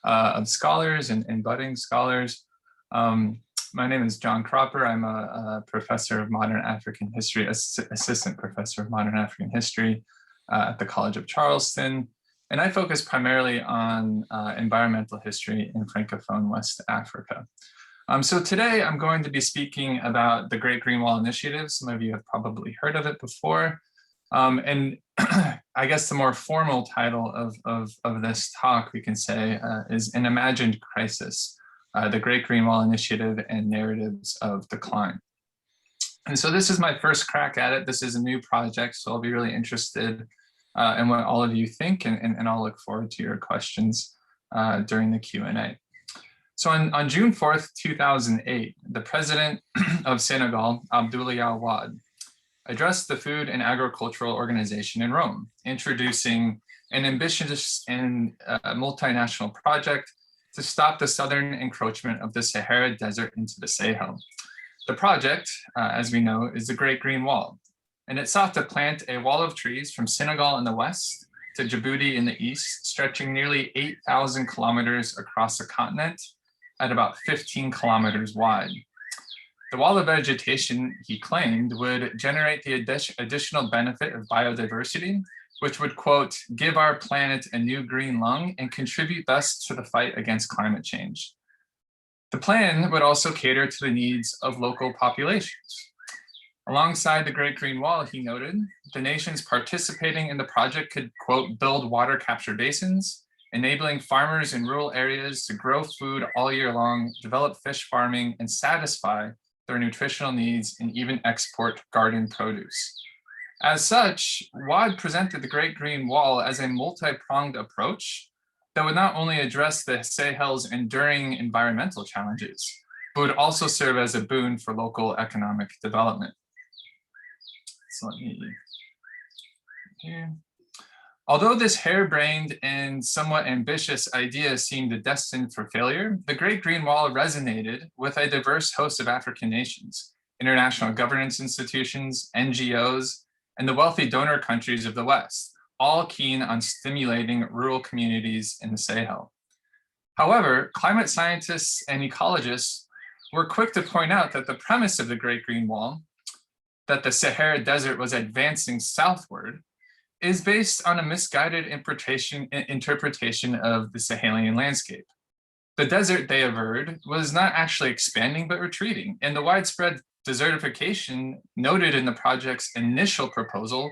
Speaker 4: of scholars and budding scholars. My name is John Cropper. I'm a professor of modern African history, assistant professor of modern African history at the College of Charleston. And I focus primarily on environmental history in Francophone West Africa. So today I'm going to be speaking about the Great Green Wall Initiative. Some of you have probably heard of it before. And I guess the more formal title of this talk, we can say, is An Imagined Crisis, the Great Green Wall Initiative and Narratives of Decline. And so this is my first crack at it. This is a new project, so I'll be really interested in what all of you think, and I'll look forward to your questions during the Q&A. So on June 4th, 2008, the president of Senegal, Abdoulaye Wade, addressed the Food and Agricultural Organization in Rome, introducing an ambitious and multinational project to stop the southern encroachment of the Sahara Desert into the Sahel. The project, as we know, is the Great Green Wall, and it sought to plant a wall of trees from Senegal in the west to Djibouti in the east, stretching nearly 8,000 kilometers across the continent at about 15 kilometers wide. The wall of vegetation, he claimed, would generate the additional benefit of biodiversity, which would, quote, give our planet a new green lung and contribute thus to the fight against climate change. The plan would also cater to the needs of local populations. Alongside the Great Green Wall, he noted, the nations participating in the project could, quote, build water capture basins, enabling farmers in rural areas to grow food all year long, develop fish farming, and satisfy their nutritional needs, and even export garden produce. As such, Wade presented the Great Green Wall as a multi-pronged approach that would not only address the Sahel's enduring environmental challenges, but would also serve as a boon for local economic development. So let me here. Although this harebrained and somewhat ambitious idea seemed destined for failure, the Great Green Wall resonated with a diverse host of African nations, international governance institutions, NGOs, and the wealthy donor countries of the West, all keen on stimulating rural communities in the Sahel. However, climate scientists and ecologists were quick to point out that the premise of the Great Green Wall, that the Sahara Desert was advancing southward, is based on a misguided interpretation of the Sahelian landscape. The desert, they averred, was not actually expanding but retreating, and the widespread desertification noted in the project's initial proposal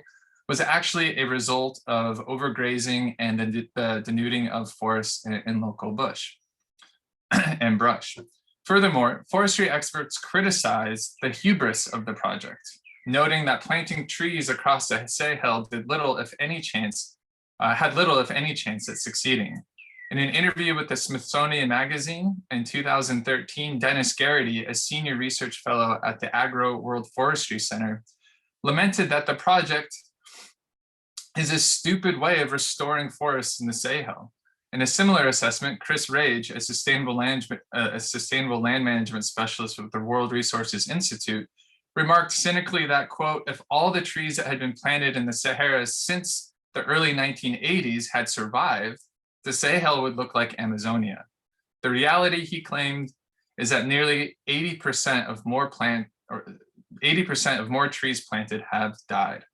Speaker 4: was actually a result of overgrazing and the denuding of forests and local bush and brush. Furthermore, forestry experts criticized the hubris of the project, noting that planting trees across the Sahel had little, if any chance at succeeding. In an interview with the Smithsonian Magazine in 2013, Dennis Garrity, a senior research fellow at the Agro World Forestry Center, lamented that the project is a stupid way of restoring forests in the Sahel. In a similar assessment, Chris Rage, a sustainable land management specialist with the World Resources Institute, remarked cynically that, quote, if all the trees that had been planted in the Sahara since the early 1980s had survived, the Sahel would look like Amazonia. The reality, he claimed, is that nearly 80% of more trees planted have died.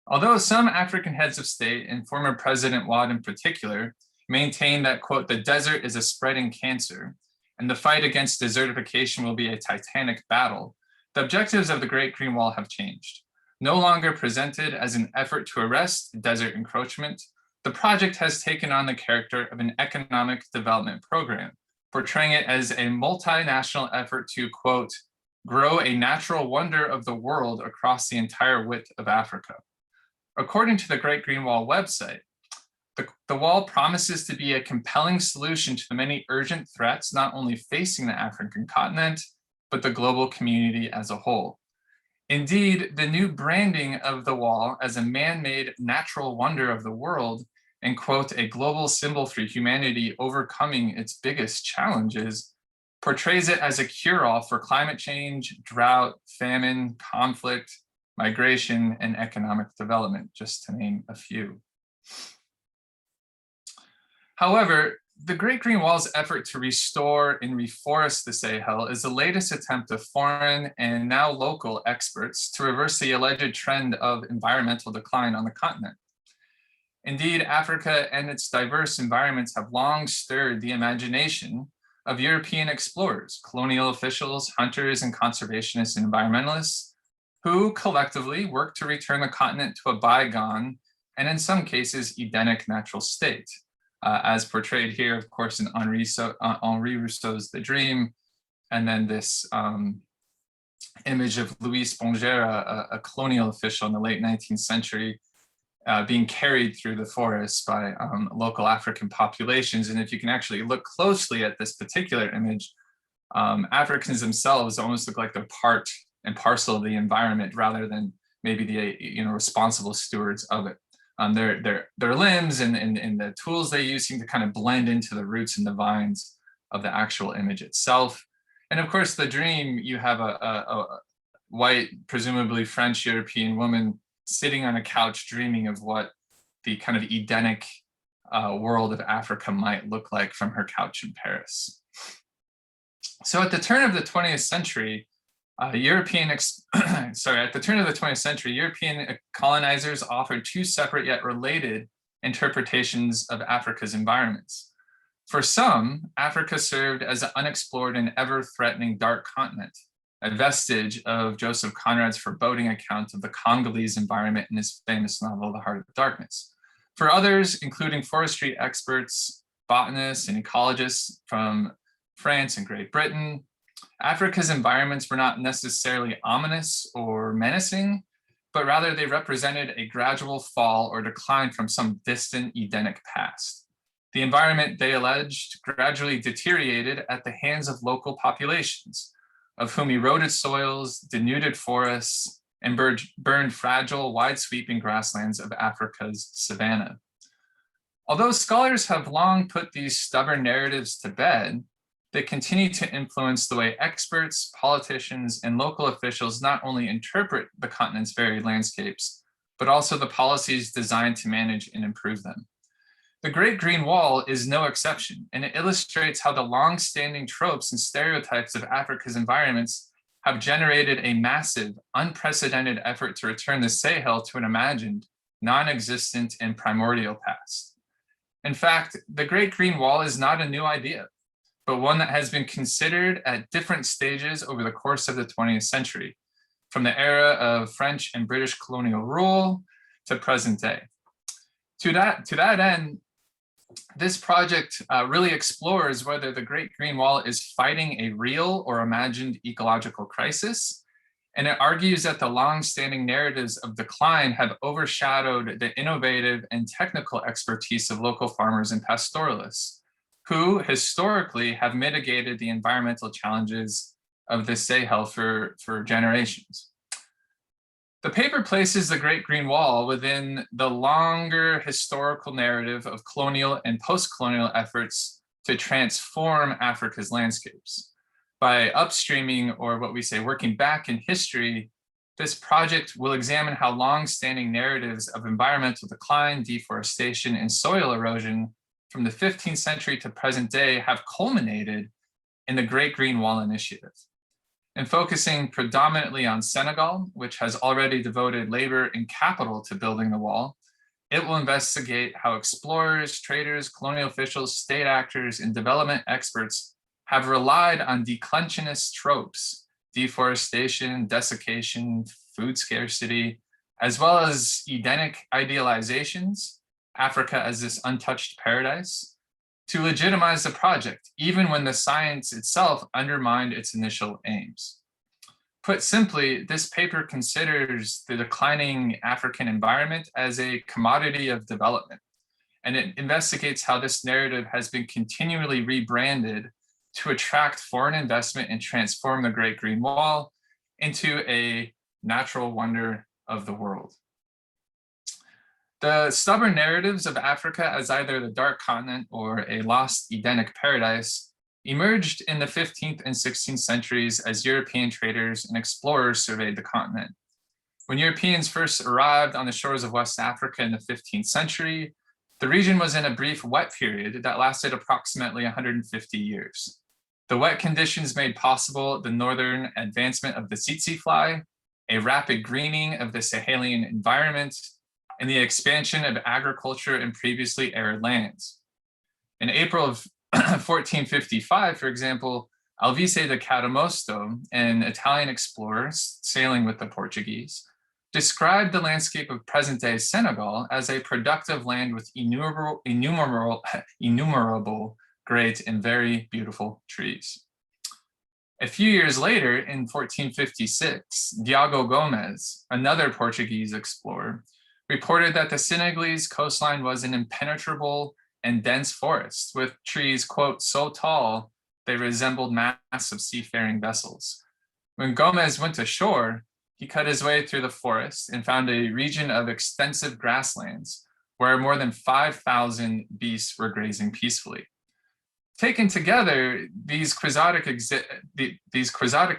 Speaker 4: Although some African heads of state, and former President Wade in particular, maintain that, quote, the desert is a spreading cancer, and the fight against desertification will be a titanic battle, the objectives of the Great Green Wall have changed. No longer presented as an effort to arrest desert encroachment, the project has taken on the character of an economic development program, portraying it as a multinational effort to, quote, grow a natural wonder of the world across the entire width of Africa. According to the Great Green Wall website, the wall promises to be a compelling solution to the many urgent threats not only facing the African continent, but the global community as a whole. Indeed, the new branding of the wall as a man-made natural wonder of the world and, quote, a global symbol for humanity overcoming its biggest challenges, portrays it as a cure-all for climate change, drought, famine, conflict, migration, and economic development, just to name a few. However, the Great Green Wall's effort to restore and reforest the Sahel is the latest attempt of foreign and now local experts to reverse the alleged trend of environmental decline on the continent. Indeed, Africa and its diverse environments have long stirred the imagination of European explorers, colonial officials, hunters, and conservationists and environmentalists, who collectively work to return the continent to a bygone and in some cases Edenic natural state, as portrayed here, of course, in Henri Rousseau's The Dream, and then this image of Louis Spongera, a colonial official in the late 19th century, being carried through the forest by local African populations. And if you can actually look closely at this particular image, Africans themselves almost look like they're part and parcel of the environment rather than maybe the responsible stewards of it. Their limbs and the tools they use seem to kind of blend into the roots and the vines of the actual image itself. And of course, The Dream, you have a white, presumably French European woman sitting on a couch dreaming of what the kind of Edenic world of Africa might look like from her couch in Paris. So at the turn of the 20th century, European colonizers offered two separate yet related interpretations of Africa's environments. For some, Africa served as an unexplored and ever-threatening dark continent, a vestige of Joseph Conrad's foreboding account of the Congolese environment in his famous novel, The Heart of Darkness. For others, including forestry experts, botanists, and ecologists from France and Great Britain, Africa's environments were not necessarily ominous or menacing, but rather they represented a gradual fall or decline from some distant Edenic past. The environment, they alleged, gradually deteriorated at the hands of local populations, of whom eroded soils, denuded forests, and burned fragile, wide-sweeping grasslands of Africa's savanna. Although scholars have long put these stubborn narratives to bed, they continue to influence the way experts, politicians, and local officials not only interpret the continent's varied landscapes, but also the policies designed to manage and improve them. The Great Green Wall is no exception, and it illustrates how the long-standing tropes and stereotypes of Africa's environments have generated a massive, unprecedented effort to return the Sahel to an imagined, non-existent, and primordial past. In fact, the Great Green Wall is not a new idea, but one that has been considered at different stages over the course of the 20th century, from the era of French and British colonial rule to present day. To that end, This project really explores whether the Great Green Wall is fighting a real or imagined ecological crisis. And it argues that the long-standing narratives of decline have overshadowed the innovative and technical expertise of local farmers and pastoralists, who historically have mitigated the environmental challenges of the Sahel for generations. The paper places the Great Green Wall within the longer historical narrative of colonial and post-colonial efforts to transform Africa's landscapes. By upstreaming, or what we say, working back in history, this project will examine how long-standing narratives of environmental decline, deforestation, and soil erosion from the 15th century to present day have culminated in the Great Green Wall Initiative. And focusing predominantly on Senegal, which has already devoted labor and capital to building the wall, it will investigate how explorers, traders, colonial officials, state actors, and development experts have relied on declensionist tropes, deforestation, desiccation, food scarcity, as well as Edenic idealizations, Africa as this untouched paradise, to legitimize the project, even when the science itself undermined its initial aims. Put simply, this paper considers the declining African environment as a commodity of development, and it investigates how this narrative has been continually rebranded to attract foreign investment and transform the Great Green Wall into a natural wonder of the world. The stubborn narratives of Africa as either the dark continent or a lost Edenic paradise emerged in the 15th and 16th centuries as European traders and explorers surveyed the continent. When Europeans first arrived on the shores of West Africa in the 15th century, the region was in a brief wet period that lasted approximately 150 years. The wet conditions made possible the northern advancement of the tsetse fly, a rapid greening of the Sahelian environment, and the expansion of agriculture in previously arid lands. In April of 1455, for example, Alvise de Cadamosto, an Italian explorer sailing with the Portuguese, described the landscape of present-day Senegal as a productive land with innumerable great and very beautiful trees. A few years later, in 1456, Diogo Gomes, another Portuguese explorer, reported that the Senegalese coastline was an impenetrable and dense forest with trees, quote, so tall they resembled massive seafaring vessels. When Gomez went ashore, he cut his way through the forest and found a region of extensive grasslands where more than 5,000 beasts were grazing peacefully. Taken together, these quixotic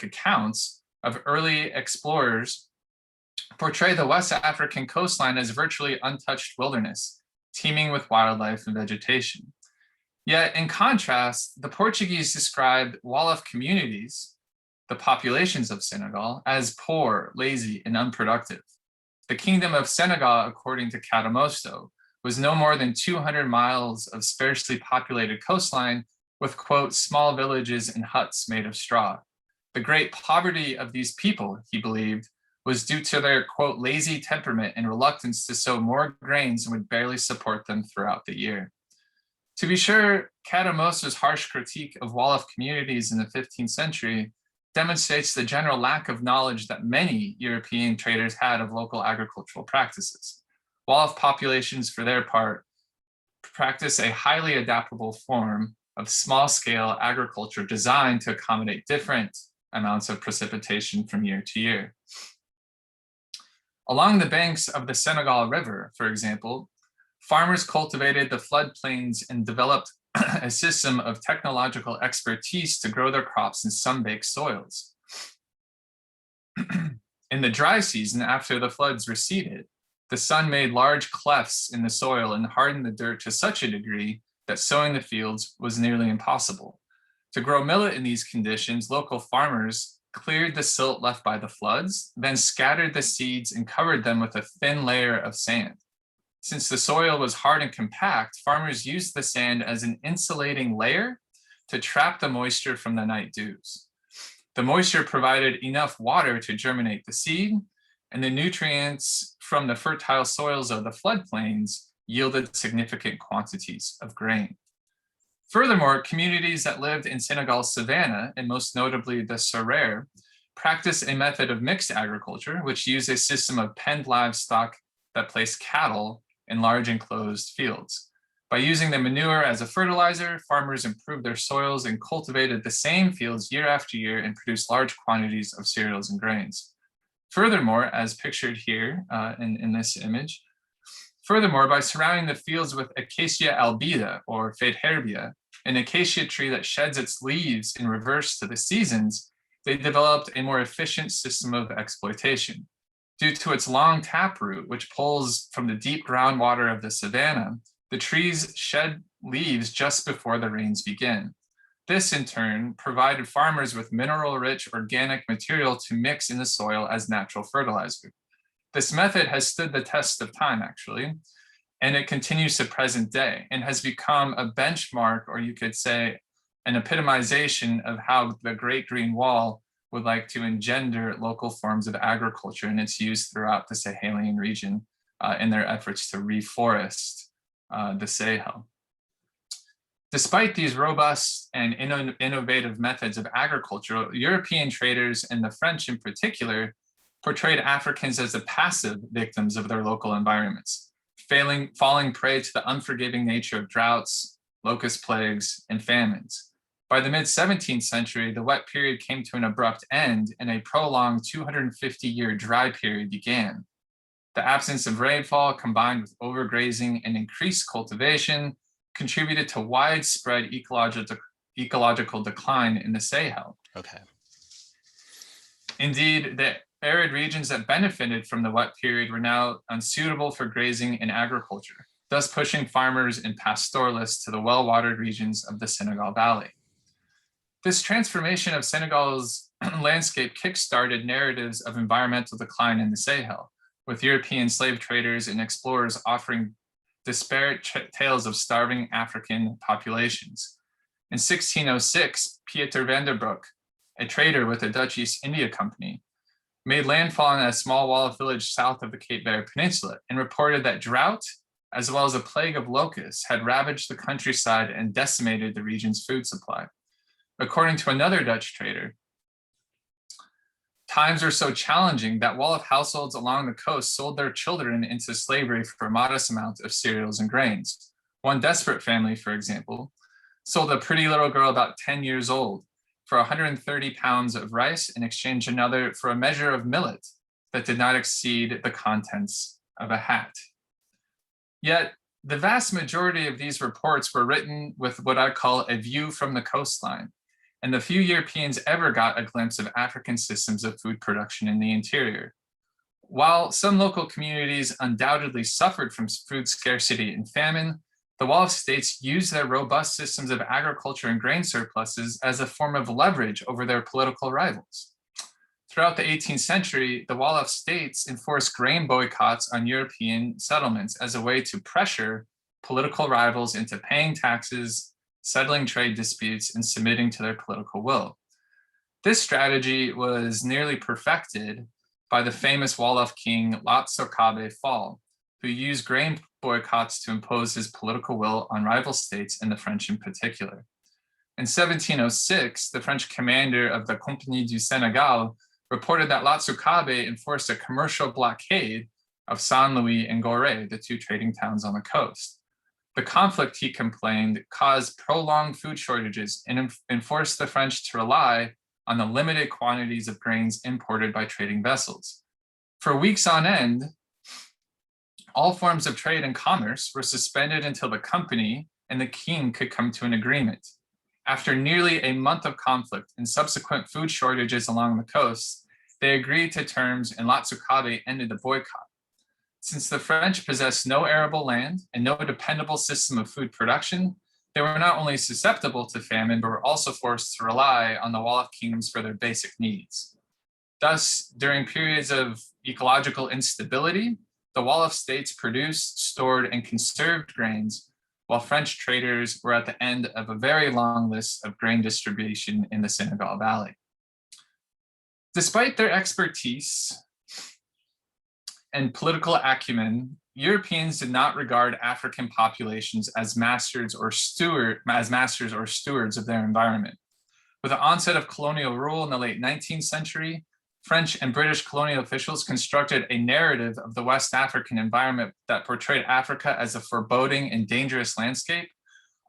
Speaker 4: accounts of early explorers portray the West African coastline as virtually untouched wilderness, teeming with wildlife and vegetation. Yet, in contrast, the Portuguese described Wolof communities, the populations of Senegal, as poor, lazy, and unproductive. The Kingdom of Senegal, according to Cadamosto, was no more than 200 miles of sparsely populated coastline with, quote, small villages and huts made of straw. The great poverty of these people, he believed, was due to their, quote, lazy temperament and reluctance to sow more grains and would barely support them throughout the year. To be sure, Cadamosto's harsh critique of Wolof communities in the 15th century demonstrates the general lack of knowledge that many European traders had of local agricultural practices. Wolof populations, for their part, practice a highly adaptable form of small-scale agriculture designed to accommodate different amounts of precipitation from year to year. Along the banks of the Senegal River, for example, farmers cultivated the floodplains and developed a system of technological expertise to grow their crops in sun-baked soils. In the dry season, after the floods receded, the sun made large clefts in the soil and hardened the dirt to such a degree that sowing the fields was nearly impossible. To grow millet in these conditions, local farmers cleared the silt left by the floods, then scattered the seeds and covered them with a thin layer of sand. Since the soil was hard and compact, farmers used the sand as an insulating layer to trap the moisture from the night dews. The moisture provided enough water to germinate the seed, and the nutrients from the fertile soils of the floodplains yielded significant quantities of grain. Furthermore, communities that lived in Senegal's savanna, and most notably the Serer, practiced a method of mixed agriculture, which used a system of penned livestock that placed cattle in large enclosed fields. By using the manure as a fertilizer, farmers improved their soils and cultivated the same fields year after year and produced large quantities of cereals and grains. Furthermore, as pictured here in this image, by surrounding the fields with Acacia albida or Faidherbia, an acacia tree that sheds its leaves in reverse to the seasons, they developed a more efficient system of exploitation. Due to its long taproot, which pulls from the deep groundwater of the savanna, the trees shed leaves just before the rains begin. This, in turn, provided farmers with mineral-rich organic material to mix in the soil as natural fertilizer. This method has stood the test of time, actually, and it continues to present day and has become a benchmark, or you could say an epitomization of how the Great Green Wall would like to engender local forms of agriculture and its use throughout the Sahelian region in their efforts to reforest the Sahel. Despite these robust and innovative methods of agriculture, European traders, and the French in particular, portrayed Africans as the passive victims of their local environments, falling prey to the unforgiving nature of droughts, locust plagues, and famines. By the mid-17th century, the wet period came to an abrupt end and a prolonged 250-year dry period began. The absence of rainfall combined with overgrazing and increased cultivation contributed to widespread ecological decline in the Sahel.
Speaker 1: Okay.
Speaker 4: Indeed, the arid regions that benefited from the wet period were now unsuitable for grazing and agriculture, thus pushing farmers and pastoralists to the well-watered regions of the Senegal Valley. This transformation of Senegal's landscape kick-started narratives of environmental decline in the Sahel, with European slave traders and explorers offering disparate tales of starving African populations. In 1606, Pieter van der Broek, a trader with the Dutch East India Company, made landfall in a small walled village south of the Cape Verde Peninsula and reported that drought, as well as a plague of locusts, had ravaged the countryside and decimated the region's food supply. According to another Dutch trader, times were so challenging that Wolof households along the coast sold their children into slavery for a modest amount of cereals and grains. One desperate family, for example, sold a pretty little girl about 10 years old for 130 pounds of rice in exchange another for a measure of millet that did not exceed the contents of a hat. Yet, the vast majority of these reports were written with what I call a view from the coastline, and the few Europeans ever got a glimpse of African systems of food production in the interior. While some local communities undoubtedly suffered from food scarcity and famine, the Wolof states used their robust systems of agriculture and grain surpluses as a form of leverage over their political rivals. Throughout the 18th century, the Wolof states enforced grain boycotts on European settlements as a way to pressure political rivals into paying taxes, settling trade disputes, and submitting to their political will. This strategy was nearly perfected by the famous Wolof king Lat-Sokabe Fall, who used grain boycotts to impose his political will on rival states and the French in particular. In 1706, the French commander of the Compagnie du Sénégal reported that Lat-Sokabe enforced a commercial blockade of Saint-Louis and Gorée, the two trading towns on the coast. The conflict, he complained, caused prolonged food shortages and enforced the French to rely on the limited quantities of grains imported by trading vessels. For weeks on end, all forms of trade and commerce were suspended until the company and the king could come to an agreement. After nearly a month of conflict and subsequent food shortages along the coast, they agreed to terms and Lat-Sokabe ended the boycott. Since the French possessed no arable land and no dependable system of food production, they were not only susceptible to famine, but were also forced to rely on the Wolof kingdoms for their basic needs. Thus, during periods of ecological instability, the Wolof states produced, stored, and conserved grains, while French traders were at the end of a very long list of grain distribution in the Senegal Valley. Despite their expertise and political acumen, Europeans did not regard African populations as masters or stewards of their environment. With the onset of colonial rule in the late 19th century, French and British colonial officials constructed a narrative of the West African environment that portrayed Africa as a foreboding and dangerous landscape,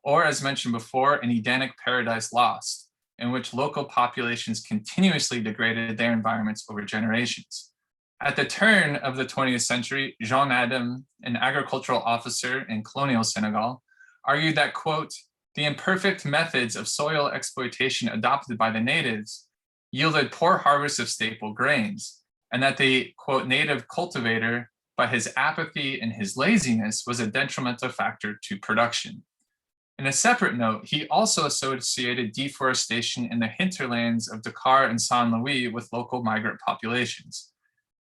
Speaker 4: or as mentioned before, an Edenic paradise lost, in which local populations continuously degraded their environments over generations. At the turn of the 20th century, Jean Adam, an agricultural officer in colonial Senegal, argued that, quote, the imperfect methods of soil exploitation adopted by the natives yielded poor harvests of staple grains, and that the, quote, native cultivator, by his apathy and his laziness, was a detrimental factor to production. In a separate note, he also associated deforestation in the hinterlands of Dakar and Saint-Louis with local migrant populations.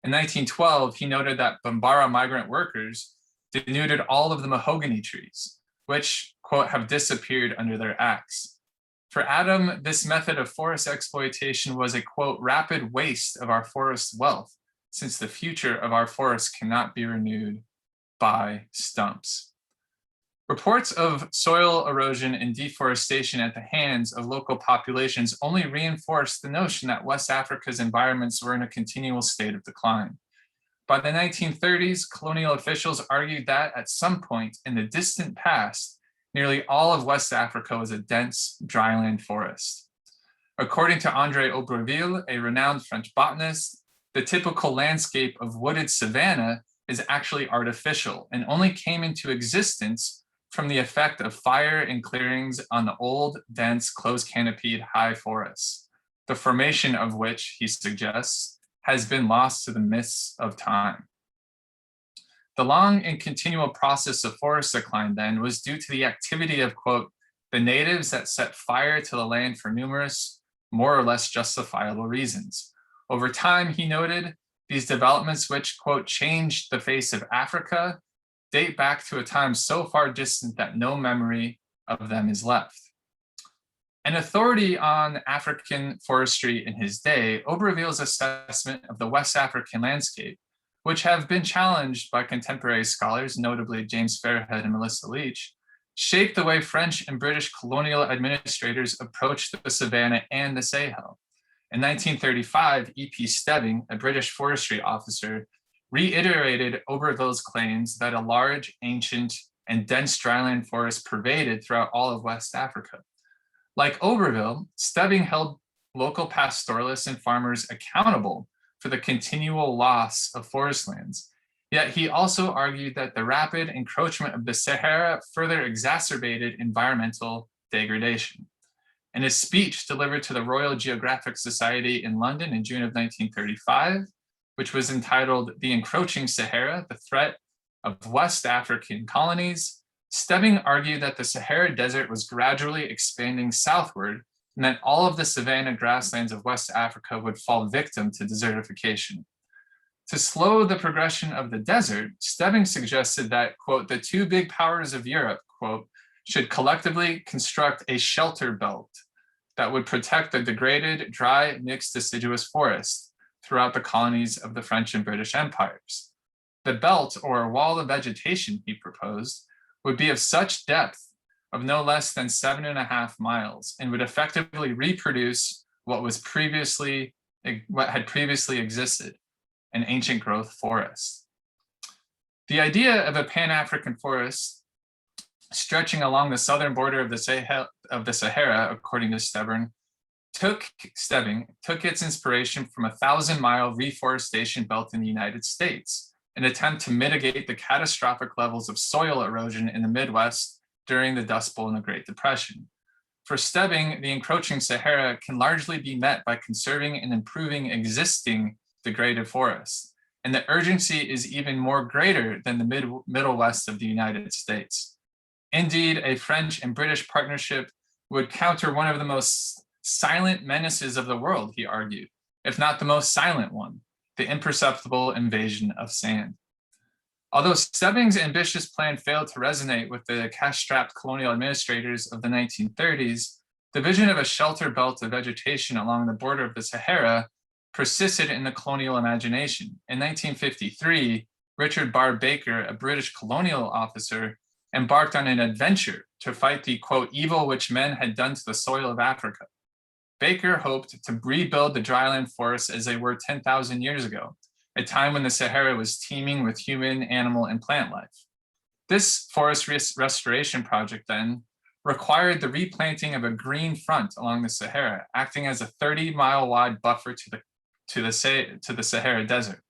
Speaker 4: In 1912, he noted that Bambara migrant workers denuded all of the mahogany trees, which, quote, have disappeared under their axe. For Adam, this method of forest exploitation was a, quote, rapid waste of our forest wealth, since the future of our forests cannot be renewed by stumps. Reports of soil erosion and deforestation at the hands of local populations only reinforced the notion that West Africa's environments were in a continual state of decline. By the 1930s, colonial officials argued that at some point in the distant past, nearly all of West Africa was a dense dryland forest. According to André Aubreville, a renowned French botanist, the typical landscape of wooded savanna is actually artificial and only came into existence from the effect of fire and clearings on the old, dense, close-canopied high forests, the formation of which, he suggests, has been lost to the mists of time. The long and continual process of forest decline then was due to the activity of, quote, the natives that set fire to the land for numerous, more or less justifiable reasons. Over time, he noted, these developments which, quote, changed the face of Africa date back to a time so far distant that no memory of them is left. An authority on African forestry in his day, Aubreville's assessment of the West African landscape, which have been challenged by contemporary scholars, notably James Fairhead and Melissa Leach, shaped the way French and British colonial administrators approached the savannah and the Sahel. In 1935, E.P. Stebbing, a British forestry officer, reiterated Aubreville's claims that a large, ancient, and dense dryland forest pervaded throughout all of West Africa. Like Aubreville, Stebbing held local pastoralists and farmers accountable for the continual loss of forest lands. Yet he also argued that the rapid encroachment of the Sahara further exacerbated environmental degradation. In his speech delivered to the Royal Geographic Society in London in June of 1935, which was entitled The Encroaching Sahara, the Threat of West African Colonies, Stebbing argued that the Sahara Desert was gradually expanding southward and that all of the savanna grasslands of West Africa would fall victim to desertification. To slow the progression of the desert, Stebbing suggested that, quote, the two big powers of Europe, quote, should collectively construct a shelter belt that would protect the degraded, dry, mixed deciduous forest throughout the colonies of the French and British empires. The belt, or wall of vegetation, he proposed, would be of such depth of no less than 7.5 miles and would effectively reproduce what had previously existed, an ancient growth forest. The idea of a Pan-African forest stretching along the southern border of the Sahara, according to Stebbing, took its inspiration from a 1,000-mile reforestation belt in the United States, an attempt to mitigate the catastrophic levels of soil erosion in the Midwest during the Dust Bowl and the Great Depression. For Stebbing, the encroaching Sahara can largely be met by conserving and improving existing degraded forests, and the urgency is even more greater than the Middle West of the United States. Indeed, a French and British partnership would counter one of the most silent menaces of the world, he argued, if not the most silent one, the imperceptible invasion of sand. Although Stebbing's ambitious plan failed to resonate with the cash-strapped colonial administrators of the 1930s, the vision of a shelter belt of vegetation along the border of the Sahara persisted in the colonial imagination. In 1953, Richard Barr Baker, a British colonial officer, embarked on an adventure to fight the, quote, evil which men had done to the soil of Africa. Baker hoped to rebuild the dryland forests as they were 10,000 years ago, a time when the Sahara was teeming with human, animal, and plant life. This forest restoration project then required the replanting of a green front along the Sahara, acting as a 30-mile wide buffer to the Sahara Desert.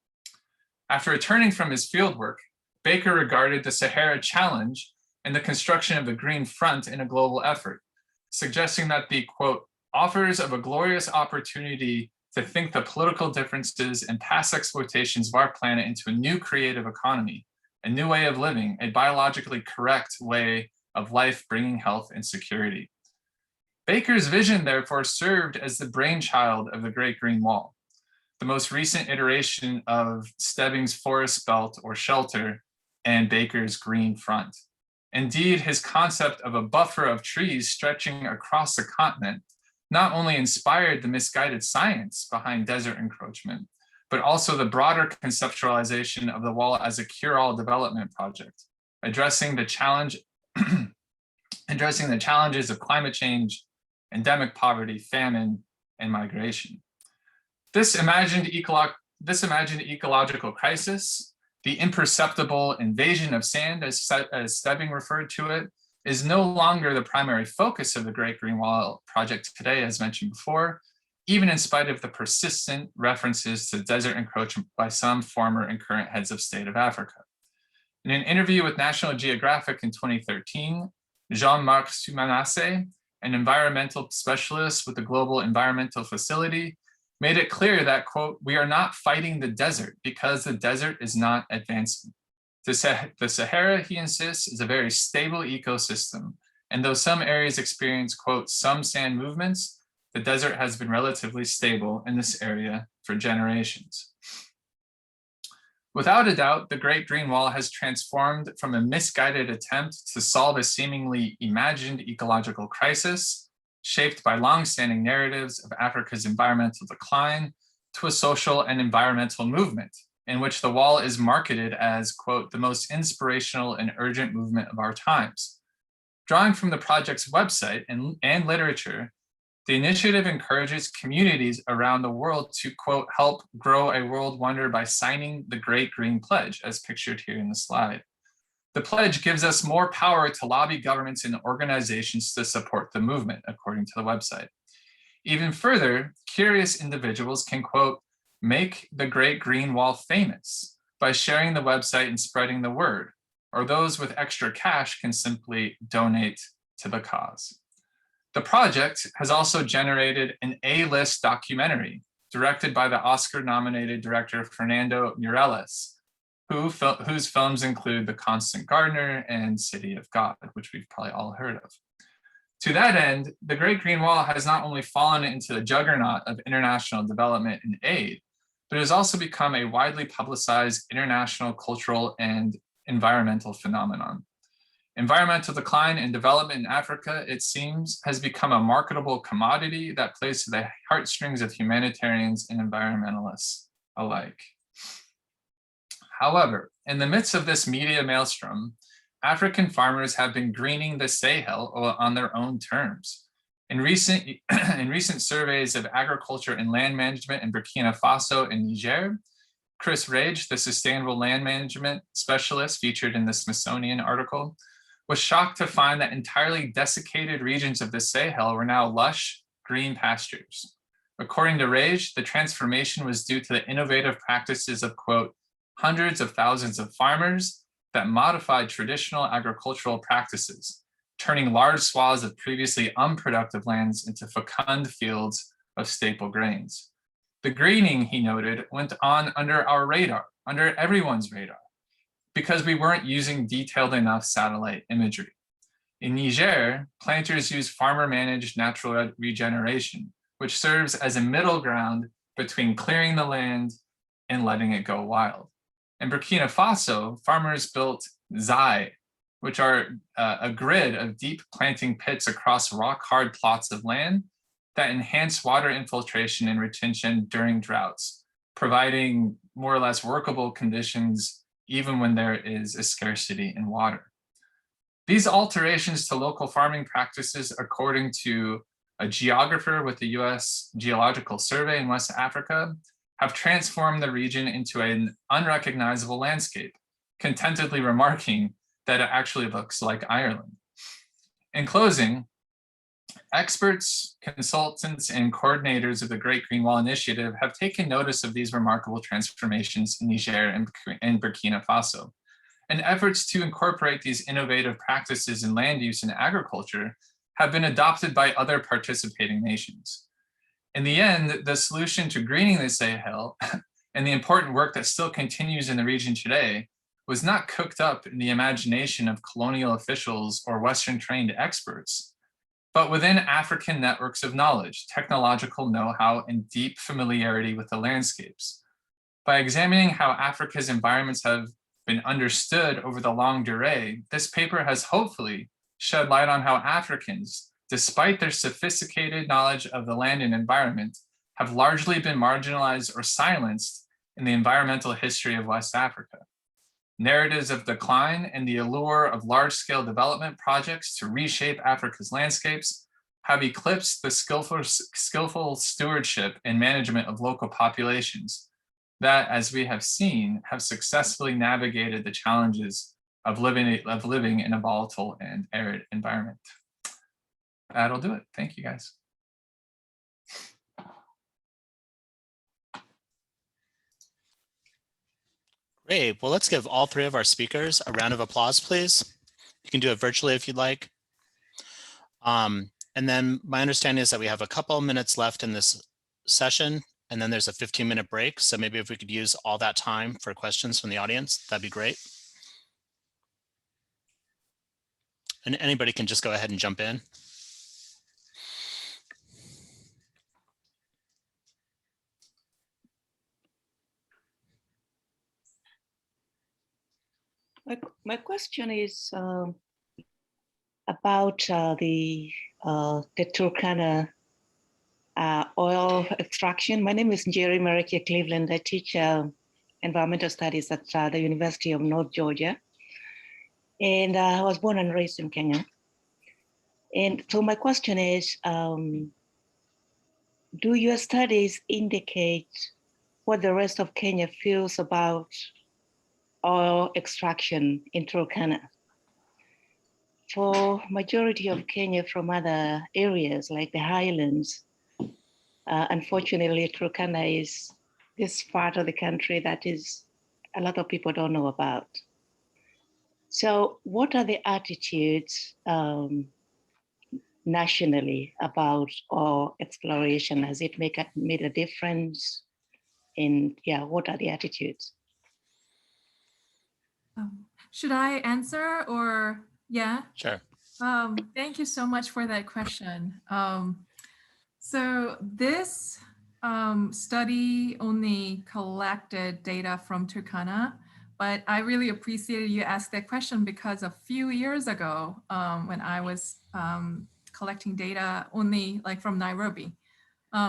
Speaker 4: After returning from his fieldwork, Baker regarded the Sahara Challenge and the construction of the green front in a global effort, suggesting that the, quote, offers of a glorious opportunity to think the political differences and past exploitations of our planet into a new creative economy, a new way of living, a biologically correct way of life bringing health and security. Baker's vision, therefore, served as the brainchild of the Great Green Wall, the most recent iteration of Stebbings' Forest Belt or Shelter and Baker's Green Front. Indeed, his concept of a buffer of trees stretching across the continent not only inspired the misguided science behind desert encroachment, but also the broader conceptualization of the wall as a cure-all development project, addressing the challenges of climate change, endemic poverty, famine, and migration. This imagined ecological crisis, the imperceptible invasion of sand, as Stebbing referred to it, is no longer the primary focus of the Great Green Wall project today, as mentioned before, even in spite of the persistent references to desert encroachment by some former and current heads of state of Africa. In an interview with National Geographic in 2013, Jean-Marc Soumanasse, an environmental specialist with the Global Environmental Facility, made it clear that, quote, we are not fighting the desert because the desert is not advancing. The Sahara, he insists, is a very stable ecosystem, and though some areas experience, quote, some sand movements, the desert has been relatively stable in this area for generations. Without a doubt, the Great Green Wall has transformed from a misguided attempt to solve a seemingly imagined ecological crisis, shaped by long-standing narratives of Africa's environmental decline, to a social and environmental movement, in which the wall is marketed as, quote, the most inspirational and urgent movement of our times. Drawing from the project's website and literature, the initiative encourages communities around the world to, quote, help grow a world wonder by signing the Great Green Pledge, as pictured here in the slide. The pledge gives us more power to lobby governments and organizations to support the movement, according to the website. Even further, curious individuals can, quote, make the Great Green Wall famous by sharing the website and spreading the word, or those with extra cash can simply donate to the cause. The project has also generated an A-list documentary directed by the Oscar-nominated director Fernando Meirelles, whose films include The Constant Gardener and City of God, which we've probably all heard of. To that end, the Great Green Wall has not only fallen into the juggernaut of international development and aid, but it has also become a widely publicized international cultural and environmental phenomenon. Environmental decline and development in Africa, it seems, has become a marketable commodity that plays to the heartstrings of humanitarians and environmentalists alike. However, in the midst of this media maelstrom, African farmers have been greening the Sahel on their own terms. In recent surveys of agriculture and land management in Burkina Faso and Niger, Chris Rage, the sustainable land management specialist featured in the Smithsonian article, was shocked to find that entirely desiccated regions of the Sahel were now lush, green pastures. According to Rage, the transformation was due to the innovative practices of, quote, hundreds of thousands of farmers that modified traditional agricultural practices, turning large swaths of previously unproductive lands into fecund fields of staple grains. The greening, he noted, went on under our radar, under everyone's radar, because we weren't using detailed enough satellite imagery. In Niger, planters use farmer-managed natural regeneration, which serves as a middle ground between clearing the land and letting it go wild. In Burkina Faso, farmers built zai, which are a grid of deep planting pits across rock-hard plots of land that enhance water infiltration and retention during droughts, providing more or less workable conditions even when there is a scarcity in water. These alterations to local farming practices, according to a geographer with the US Geological Survey in West Africa, have transformed the region into an unrecognizable landscape, contentedly remarking that it actually looks like Ireland. In closing, experts, consultants, and coordinators of the Great Green Wall Initiative have taken notice of these remarkable transformations in Niger and Burkina Faso, and efforts to incorporate these innovative practices in land use and agriculture have been adopted by other participating nations. In the end, the solution to greening the Sahel and the important work that still continues in the region today was not cooked up in the imagination of colonial officials or Western-trained experts, but within African networks of knowledge, technological know-how, and deep familiarity with the landscapes. By examining how Africa's environments have been understood over the longue durée, this paper has hopefully shed light on how Africans, despite their sophisticated knowledge of the land and environment, have largely been marginalized or silenced in the environmental history of West Africa. Narratives of decline and the allure of large-scale development projects to reshape Africa's landscapes have eclipsed the skillful stewardship and management of local populations that, as we have seen, have successfully navigated the challenges of living in a volatile and arid environment. That'll do it. Thank you, guys.
Speaker 1: Great. Well, let's give all three of our speakers a round of applause, please. You can do it virtually if you'd like. And then my understanding is that we have a couple minutes left in this session, and then there's a 15-minute break. So maybe if we could use all that time for questions from the audience, that'd be great. And anybody can just go ahead and jump in.
Speaker 5: My question is about the Turkana oil extraction. My name is Jerry Marikia Cleveland. I teach environmental studies at the University of North Georgia. And I was born and raised in Kenya. And so my question is, do your studies indicate what the rest of Kenya feels about oil extraction in Turkana? For majority of Kenya from other areas like the highlands, unfortunately, Turkana is this part of the country that is a lot of people don't know about. So what are the attitudes nationally about oil exploration? Has it made a difference? And yeah, what are the attitudes?
Speaker 2: Should I answer or yeah?
Speaker 1: Sure.
Speaker 2: Thank you so much for that question. So this study only collected data from Turkana, but I really appreciated you asked that question because a few years ago, when I was collecting data only like from Nairobi.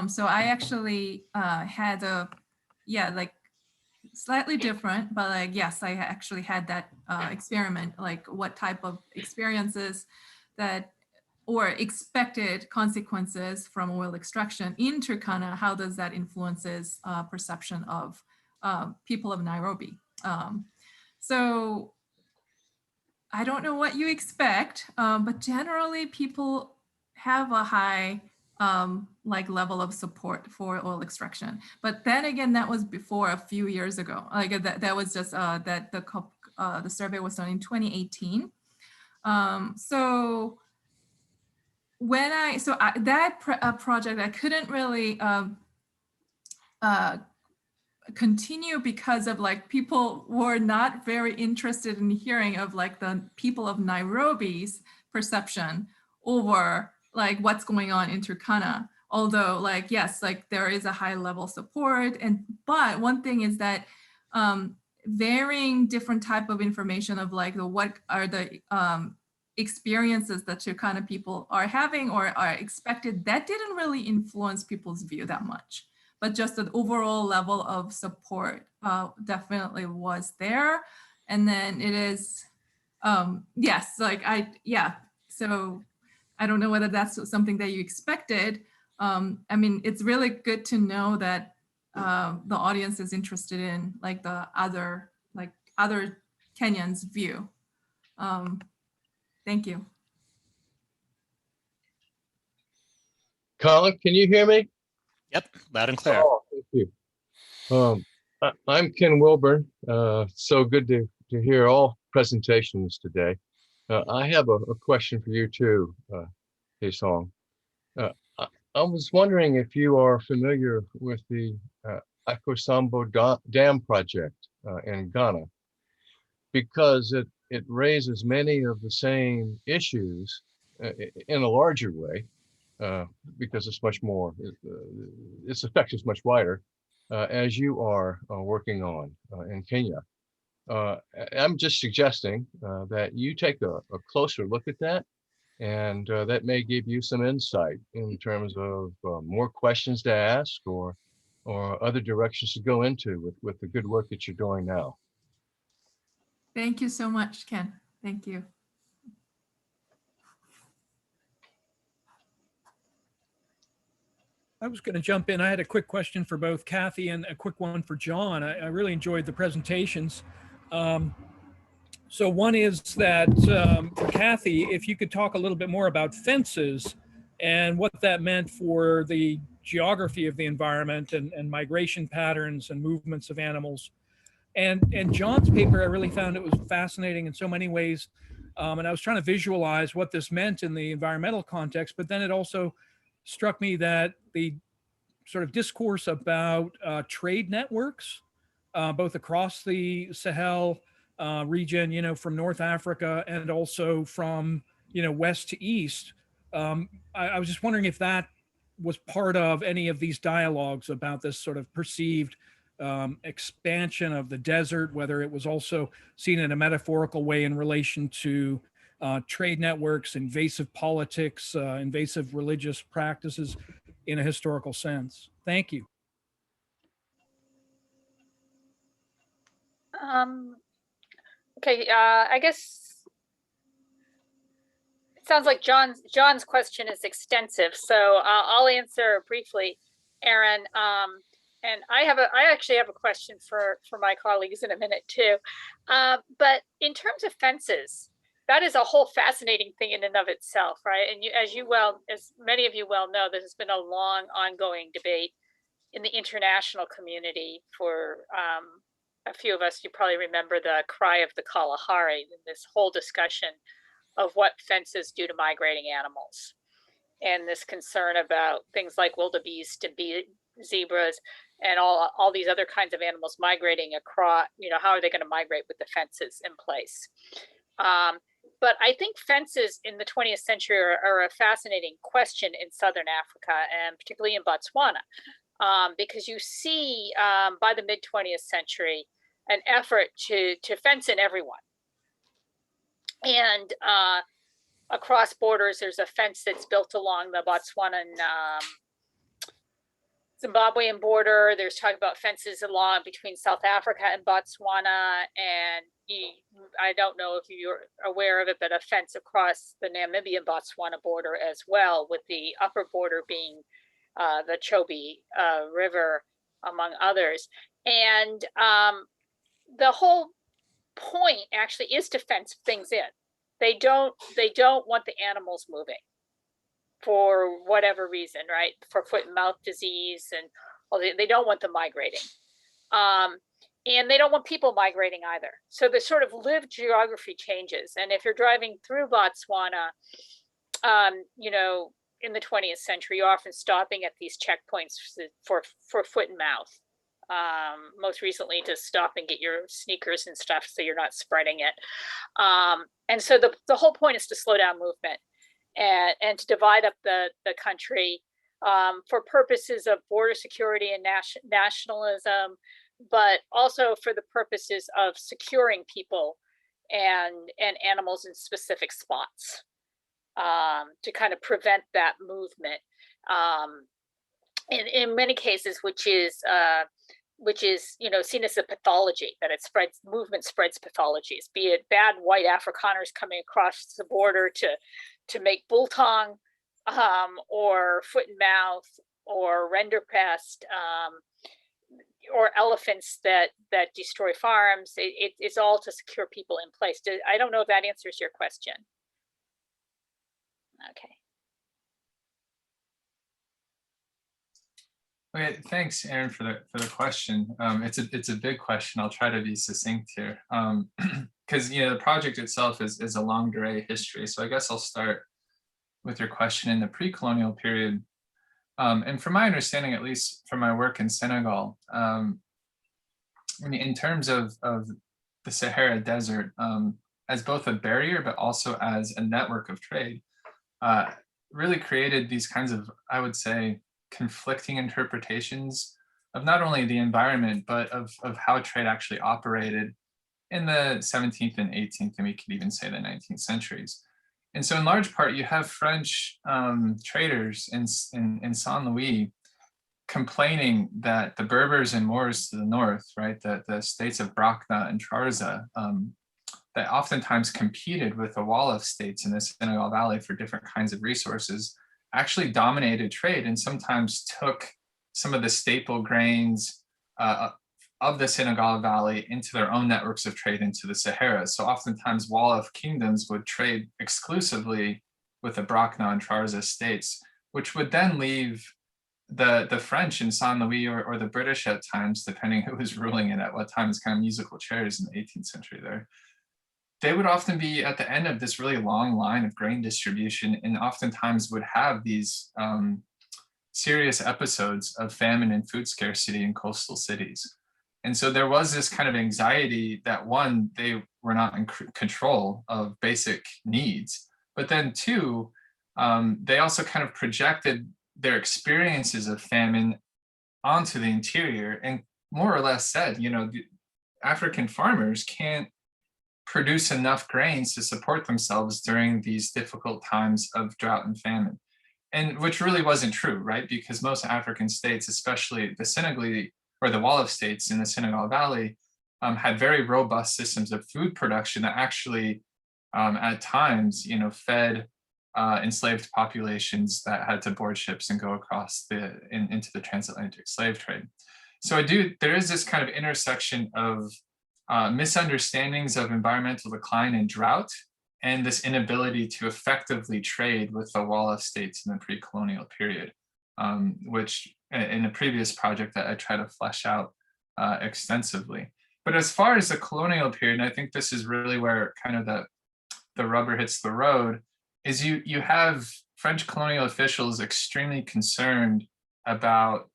Speaker 2: So I actually had a, like slightly different, but like, yes, I actually had that experiment, like what type of experiences that or expected consequences from oil extraction in Turkana, how does that influences perception of people of Nairobi? So I don't know what you expect, but generally people have a high like level of support for oil extraction. But then again, that was before a few years ago. Like that was just that the survey was done in 2018. So when that project, I couldn't really continue because of like people were not very interested in hearing of like the people of Nairobi's perception over like what's going on in Turkana. Although like, yes, like there is a high level support. But one thing is that varying different type of information of like what are the experiences that Turkana people are having or are expected, that didn't really influence people's view that much. But just the overall level of support definitely was there. And then it is, yes, like so I don't know whether that's something that you expected. I mean, it's really good to know that the audience is interested in like the other Kenyans' view. Thank you.
Speaker 6: Colin, can you hear me?
Speaker 1: Yep, loud and clear.
Speaker 6: Oh, thank you. I'm Ken Wilburn. So good to hear all presentations today. I have a question for you too, Haesong. I was wondering if you are familiar with the Akosombo Dam project in Ghana, because it raises many of the same issues in a larger way, because it's much more, its effect is much wider, as you are working on in Kenya. I'm just suggesting that you take a closer look at that, and that may give you some insight in terms of more questions to ask or other directions to go into with the good work that you're doing now.
Speaker 2: Thank you so much, Ken. Thank you.
Speaker 7: I was going to jump in. I had a quick question for both Kathy and a quick one for John. I really enjoyed the presentations. So one is that for Kathy, if you could talk a little bit more about fences and what that meant for the geography of the environment and migration patterns and movements of animals. And John's paper, I really found it was fascinating in so many ways. And I was trying to visualize what this meant in the environmental context, but then it also struck me that the sort of discourse about trade networks, both across the Sahel region, from North Africa and also from, west to east. I was just wondering if that was part of any of these dialogues about this sort of perceived expansion of the desert, whether it was also seen in a metaphorical way in relation to trade networks, invasive politics, invasive religious practices in a historical sense. Thank you.
Speaker 3: Okay, I guess it sounds like John's question is extensive, so I'll answer briefly, Aaron. And I actually have a question for my colleagues in a minute too. But in terms of fences, that is a whole fascinating thing in and of itself, right? And as many of you well know, this has been a long ongoing debate in the international community for a few of us. You probably remember the cry of the Kalahari, and this whole discussion of what fences do to migrating animals, and this concern about things like wildebeest and zebras and all these other kinds of animals migrating across, how are they going to migrate with the fences in place? But I think fences in the 20th century are a fascinating question in Southern Africa, and particularly in Botswana, because you see by the mid 20th century an effort to fence in everyone. And across borders, there's a fence that's built along the Botswanan Zimbabwean border. There's talk about fences along between South Africa and Botswana, and I don't know if you're aware of it, but a fence across the Namibia-Botswana border as well, with the upper border being the Chobe River, among others. And the whole point actually is to fence things in. They don't want the animals moving for whatever reason, right? For foot and mouth disease, and they don't want them migrating. And they don't want people migrating either. So the sort of lived geography changes. And if you're driving through Botswana, in the 20th century, you're often stopping at these checkpoints for foot and mouth. Most recently to stop and get your sneakers and stuff so you're not spreading it. And so the whole point is to slow down movement and to divide up the country for purposes of border security and nationalism, but also for the purposes of securing people and animals in specific spots, to kind of prevent that movement. In many cases, which is which is, you know, seen as a pathology, that it spreads, movement spreads pathologies, be it bad white Afrikaners coming across the border to make biltong, or foot and mouth, or renderpest, or elephants that destroy farms. It's all to secure people in place. I don't know if that answers your question. Okay.
Speaker 4: Okay, thanks, Aaron, for the question. It's a big question. I'll try to be succinct here, because the project itself is a longue durée history. So I guess I'll start with your question in the pre-colonial period. And from my understanding, at least from my work in Senegal, in terms of the Sahara Desert, as both a barrier, but also as a network of trade, really created these kinds of, I would say, conflicting interpretations of not only the environment, but of how trade actually operated in the 17th and 18th, and we could even say the 19th centuries. And so in large part, you have French traders in Saint Louis complaining that the Berbers and Moors to the north, right, the states of Brakna and Trarza, that oftentimes competed with the Wolof states in the Senegal Valley for different kinds of resources, actually dominated trade and sometimes took some of the staple grains of the Senegal Valley into their own networks of trade into the Sahara. So oftentimes Wolof kingdoms would trade exclusively with the Brakna and Trarza states, which would then leave the French in Saint Louis or the British at times, depending who was ruling it at what time, as kind of musical chairs in the 18th century there. They would often be at the end of this really long line of grain distribution, and oftentimes would have these serious episodes of famine and food scarcity in coastal cities. And so there was this kind of anxiety that, one, they were not in control of basic needs, but then two, they also kind of projected their experiences of famine onto the interior and more or less said, the African farmers can't produce enough grains to support themselves during these difficult times of drought and famine. And which really wasn't true, right? Because most African states, especially the Senegalese or the Wolof states in the Senegal Valley, had very robust systems of food production that actually at times, fed enslaved populations that had to board ships and go across into the transatlantic slave trade. So there is this kind of intersection of misunderstandings of environmental decline and drought, and this inability to effectively trade with the Wolof states in the pre-colonial period, which in a previous project that I try to flesh out extensively. But as far as the colonial period, and I think this is really where kind of the rubber hits the road, is you have French colonial officials extremely concerned about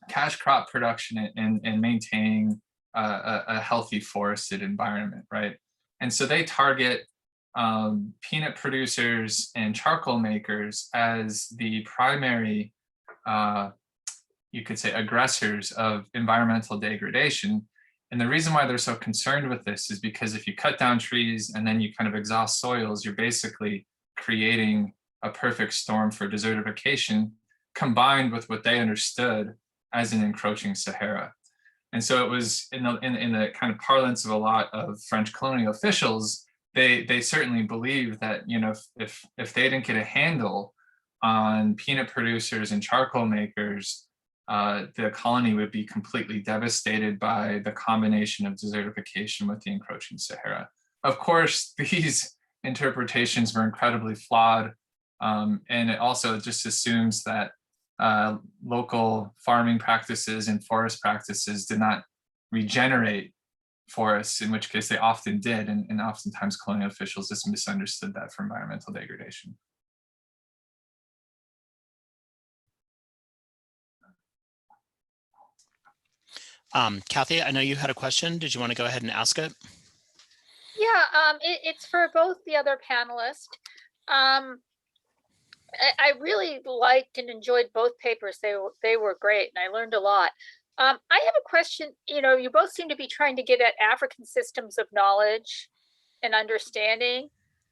Speaker 4: cash crop production and maintaining a healthy forested environment, right? And so they target peanut producers and charcoal makers as the primary, you could say, aggressors of environmental degradation. And the reason why they're so concerned with this is because if you cut down trees and then you kind of exhaust soils, you're basically creating a perfect storm for desertification, combined with what they understood as an encroaching Sahara. And so it was in the kind of parlance of a lot of French colonial officials, they certainly believed that, if they didn't get a handle on peanut producers and charcoal makers, the colony would be completely devastated by the combination of desertification with the encroaching Sahara. Of course, these interpretations were incredibly flawed, and it also just assumes that local farming practices and forest practices did not regenerate forests, in which case they often did, and oftentimes colonial officials just misunderstood that for environmental degradation.
Speaker 1: Kathy, I know you had a question. Did you want to go ahead and ask it?
Speaker 3: Yeah, it's for both the other panelists. I really liked and enjoyed both papers. They were great, and I learned a lot. I have a question. You both seem to be trying to get at African systems of knowledge and understanding.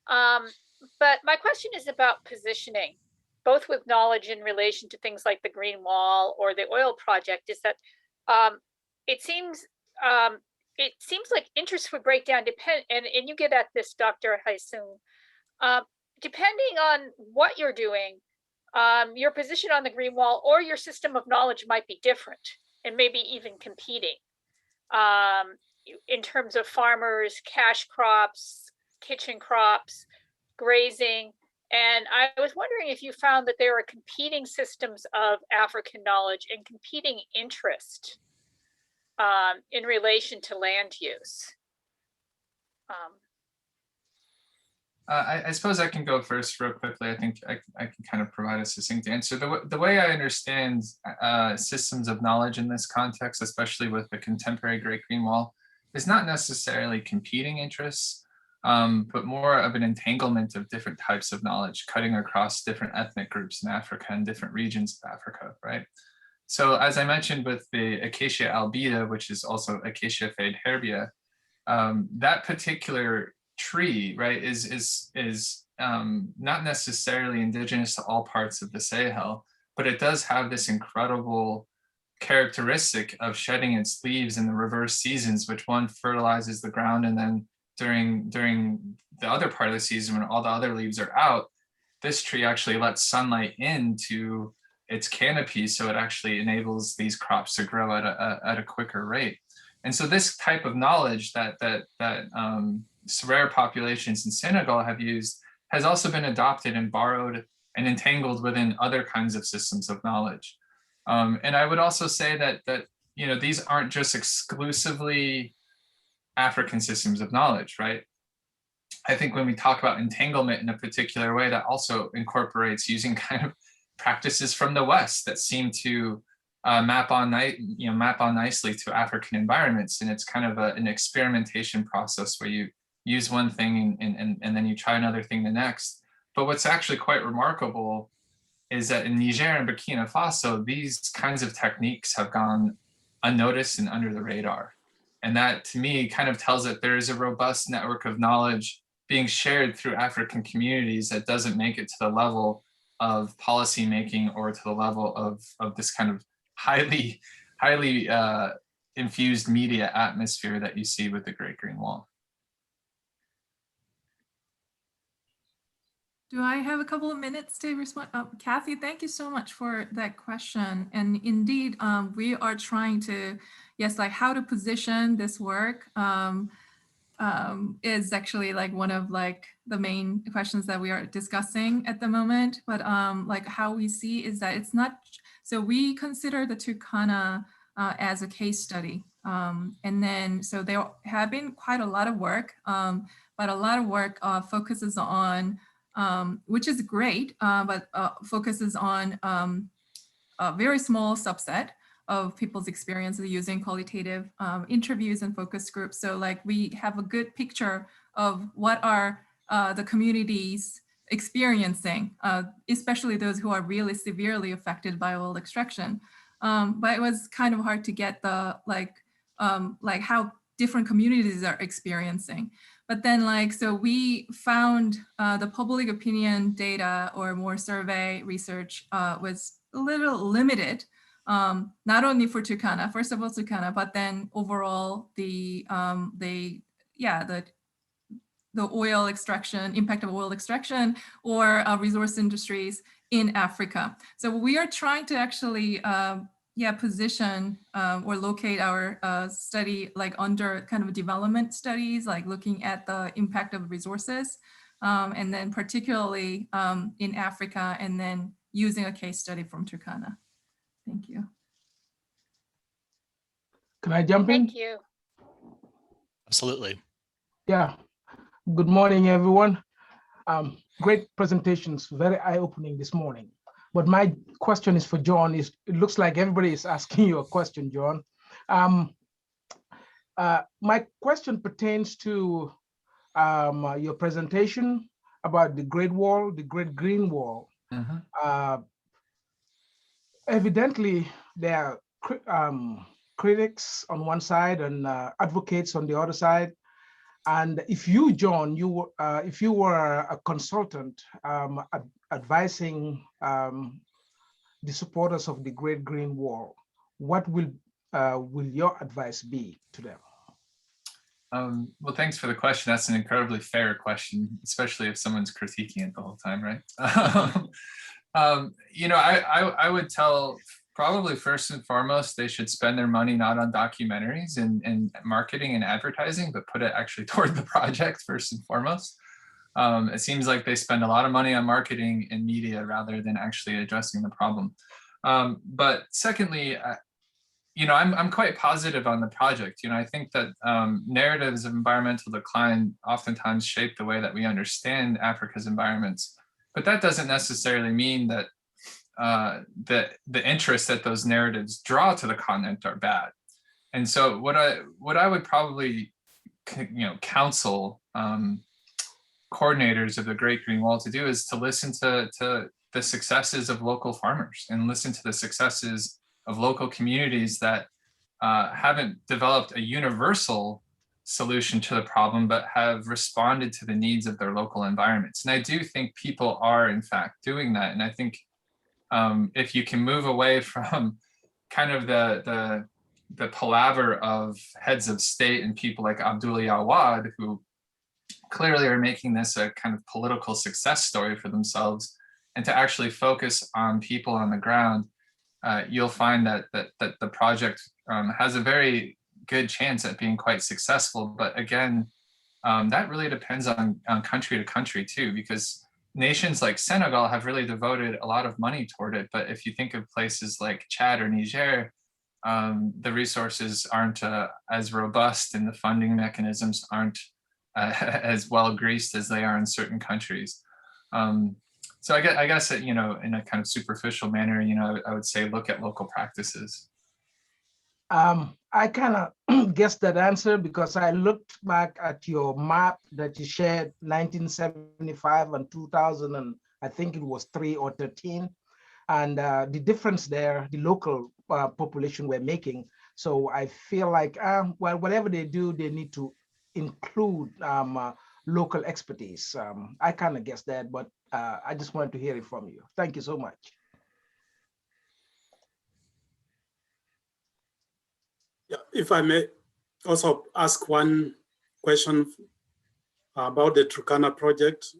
Speaker 3: But my question is about positioning, both with knowledge in relation to things like the Green Wall or the oil project, is that it seems like interests would break down and you get at this, Dr. Haisung, depending on what you're doing, your position on the green wall or your system of knowledge might be different and maybe even competing in terms of farmers, cash crops, kitchen crops, grazing. And I was wondering if you found that there are competing systems of African knowledge and competing interest in relation to land use.
Speaker 4: I suppose I can go first real quickly. I think I can kind of provide a succinct answer. The way I understand systems of knowledge in this context, especially with the contemporary Great Green Wall, is not necessarily competing interests, but more of an entanglement of different types of knowledge cutting across different ethnic groups in Africa and different regions of Africa, right? So as I mentioned with the Acacia albida, which is also Acacia fadeherbia, that particular tree, right, is not necessarily indigenous to all parts of the Sahel, but it does have this incredible characteristic of shedding its leaves in the reverse seasons, which one fertilizes the ground, and then during the other part of the season when all the other leaves are out, this tree actually lets sunlight into its canopy, so it actually enables these crops to grow at a quicker rate. And so this type of knowledge that rare populations in Senegal have used has also been adopted and borrowed and entangled within other kinds of systems of knowledge. And I would also say that these aren't just exclusively African systems of knowledge, right? I think when we talk about entanglement in a particular way, that also incorporates using kind of practices from the West that seem to map on nicely to African environments. And it's kind of an experimentation process where you use one thing and then you try another thing the next. But what's actually quite remarkable is that in Niger and Burkina Faso, these kinds of techniques have gone unnoticed and under the radar. And that to me kind of tells that there is a robust network of knowledge being shared through African communities that doesn't make it to the level of policy making or to the level of this kind of highly infused media atmosphere that you see with the Great Green Wall.
Speaker 2: Do I have a couple of minutes to respond? Kathy, thank you so much for that question. And indeed, we are trying to, yes, like how to position this work is actually like one of like the main questions that we are discussing at the moment. But like how we see is that it's not, so we consider the Turkana as a case study. And then, so there have been quite a lot of work, but a lot of work focuses on which is great, but focuses on a very small subset of people's experiences using qualitative interviews and focus groups. So like we have a good picture of what are the communities experiencing, especially those who are really severely affected by oil extraction. But it was kind of hard to get the like how different communities are experiencing. But then like, so we found the public opinion data or more survey research was a little limited, not only for Turkana, first of all Turkana, but then overall the oil extraction, impact of oil extraction or resource industries in Africa. So we are trying to actually position or locate our study like under kind of development studies, like looking at the impact of resources, and then particularly in Africa, and then using a case study from Turkana. Thank you.
Speaker 8: Can I jump in?
Speaker 3: Thank you.
Speaker 1: Absolutely.
Speaker 8: Yeah. Good morning, everyone. Great presentations, very eye-opening this morning. But my question is for John. It looks like everybody is asking you a question, John. My question pertains to your presentation about the Great Wall, the Great Green Wall. Mm-hmm. Evidently, there are critics on one side and advocates on the other side. And if you, John, if you were a consultant advising the supporters of the Great Green Wall, what will will your advice be to them?
Speaker 4: Well, thanks for the question. That's an incredibly fair question, especially if someone's critiquing it the whole time, right? You know, I would tell probably first and foremost, they should spend their money not on documentaries and marketing and advertising, but put it actually toward the project first and foremost. It seems like they spend a lot of money on marketing and media rather than actually addressing the problem. But secondly, you know, I'm quite positive on the project. You know, I think that narratives of environmental decline oftentimes shape the way that we understand Africa's environments. But that doesn't necessarily mean that the interests that those narratives draw to the continent are bad. And so what I would probably, you know, counsel coordinators of the Great Green Wall to do is to listen to the successes of local farmers and listen to the successes of local communities that haven't developed a universal solution to the problem, but have responded to the needs of their local environments. And I do think people are in fact doing that. And I think if you can move away from kind of the palaver of heads of state and people like Abdoulaye Awad, who clearly are making this a kind of political success story for themselves, and to actually focus on people on the ground, you'll find that the project has a very good chance at being quite successful. But again, that really depends on country to country too, because nations like Senegal have really devoted a lot of money toward it. But if you think of places like Chad or Niger, the resources aren't as robust and the funding mechanisms aren't as well greased as they are in certain countries. So I guess that, you know, in a kind of superficial manner, you know, I would say look at local practices.
Speaker 8: I kind of guessed that answer because I looked back at your map that you shared 1975 and 2000, and I think it was 3 or 13. And the difference there, the local population were making. So I feel like, well, whatever they do, they need to include local expertise. I kind of guessed that, but I just wanted to hear it from you. Thank you so much.
Speaker 9: Yeah, if I may also ask one question about the Turkana project.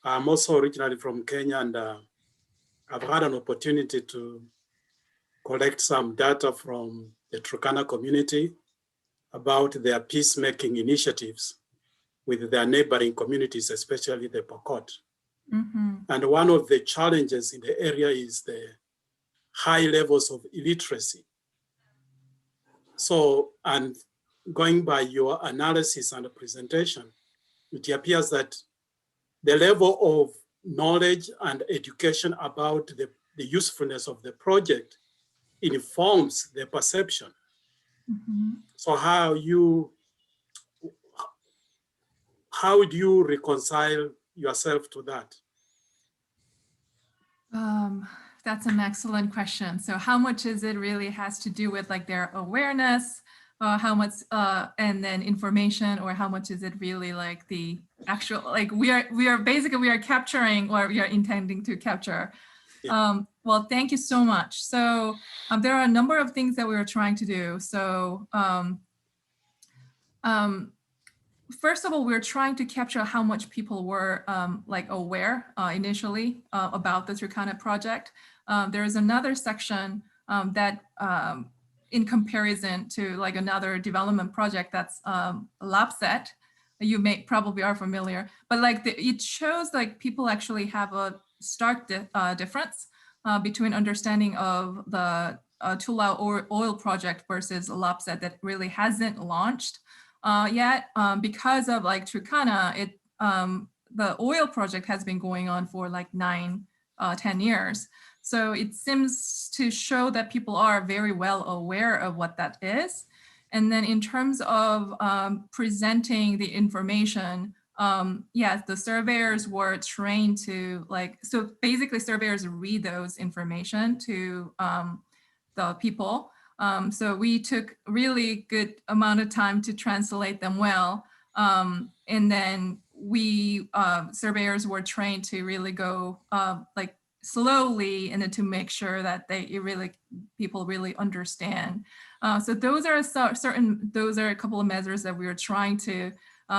Speaker 9: I'm also originally from Kenya, and I've had an opportunity to collect some data from the Turkana community about their peacemaking initiatives with their neighboring communities, especially the Pokot. Mm-hmm. And one of the challenges in the area is the high levels of illiteracy. So, and going by your analysis and presentation, it appears that the level of knowledge and education about the usefulness of the project informs the perception. Mm-hmm. So how do you reconcile yourself to that?
Speaker 2: That's an excellent question. So how much is it really has to do with like their awareness, how much, and then information, or how much is it really like the actual, like we are capturing what we are intending to capture. Yeah. Well, thank you so much. So there are a number of things that we were trying to do. So first of all, we're trying to capture how much people were like aware initially about the Turkana project. There is another section that in comparison to like another development project that's LAPSET, you may probably are familiar, but like it shows like people actually have a stark difference between understanding of the Tula oil project versus LAPSET that really hasn't launched yet, because of like Turkana, the oil project has been going on for like 9-10 years. So it seems to show that people are very well aware of what that is. And then in terms of presenting the information, yes, the surveyors were trained to like, so basically surveyors read those information to the people. So we took really good amount of time to translate them well. And then we surveyors were trained to really go like slowly and to make sure that people really understand. So those are those are a couple of measures that we are trying to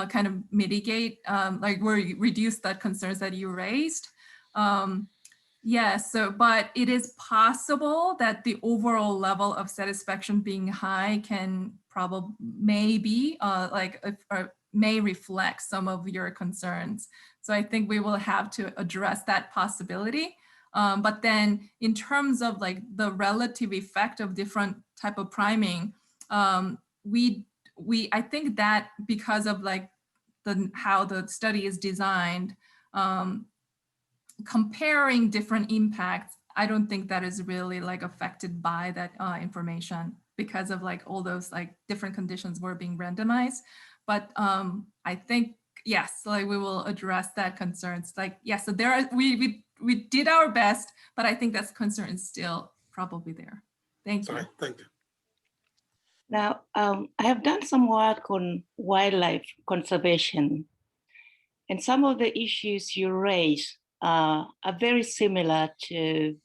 Speaker 2: kind of mitigate, like reduce that concerns that you raised. Yes, but it is possible that the overall level of satisfaction being high can maybe may reflect some of your concerns. So I think we will have to address that possibility. But then in terms of like the relative effect of different type of priming, I think that because of like how the study is designed, comparing different impacts, I don't think that is really like affected by that information because of like all those like different conditions were being randomized. But I think, yes, like we will address that concerns. Like, yes, so there are, we did our best, but I think that concern is still probably there. Thank you.
Speaker 9: Sorry, thank you.
Speaker 5: Now, I have done some work on wildlife conservation, and some of the issues you raise are very similar to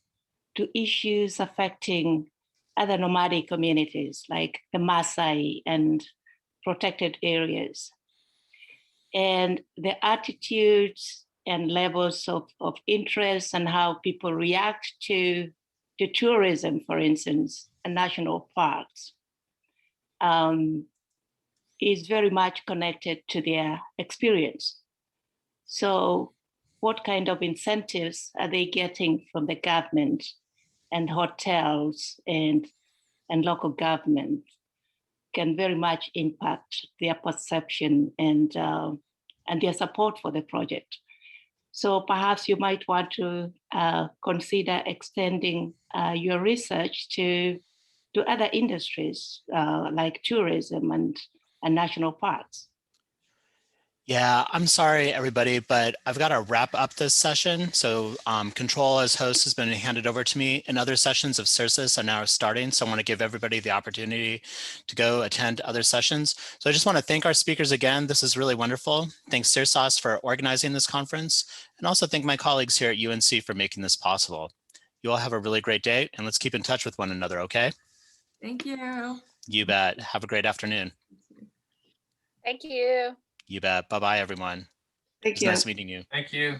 Speaker 5: issues affecting other nomadic communities like the Maasai and protected areas. And the attitudes and levels of interest and how people react to tourism, for instance, and national parks, is very much connected to their experience. So what kind of incentives are they getting from the government and hotels and local government can very much impact their perception and their support for the project. So perhaps you might want to consider extending your research to other industries like tourism and national parks.
Speaker 1: Yeah, I'm sorry, everybody, but I've got to wrap up this session. So control as host has been handed over to me, and other sessions of CIRSIS are now starting. So I want to give everybody the opportunity to go attend other sessions. So I just want to thank our speakers again. This is really wonderful. Thanks CIRSAS for organizing this conference, and also thank my colleagues here at UNC for making this possible. You all have a really great day, and let's keep in touch with one another, okay?
Speaker 2: Thank you.
Speaker 1: You bet. Have a great afternoon.
Speaker 3: Thank you.
Speaker 1: You bet. Bye-bye, everyone.
Speaker 5: Thank
Speaker 1: It's
Speaker 5: you.
Speaker 1: nice meeting you.
Speaker 4: Thank you.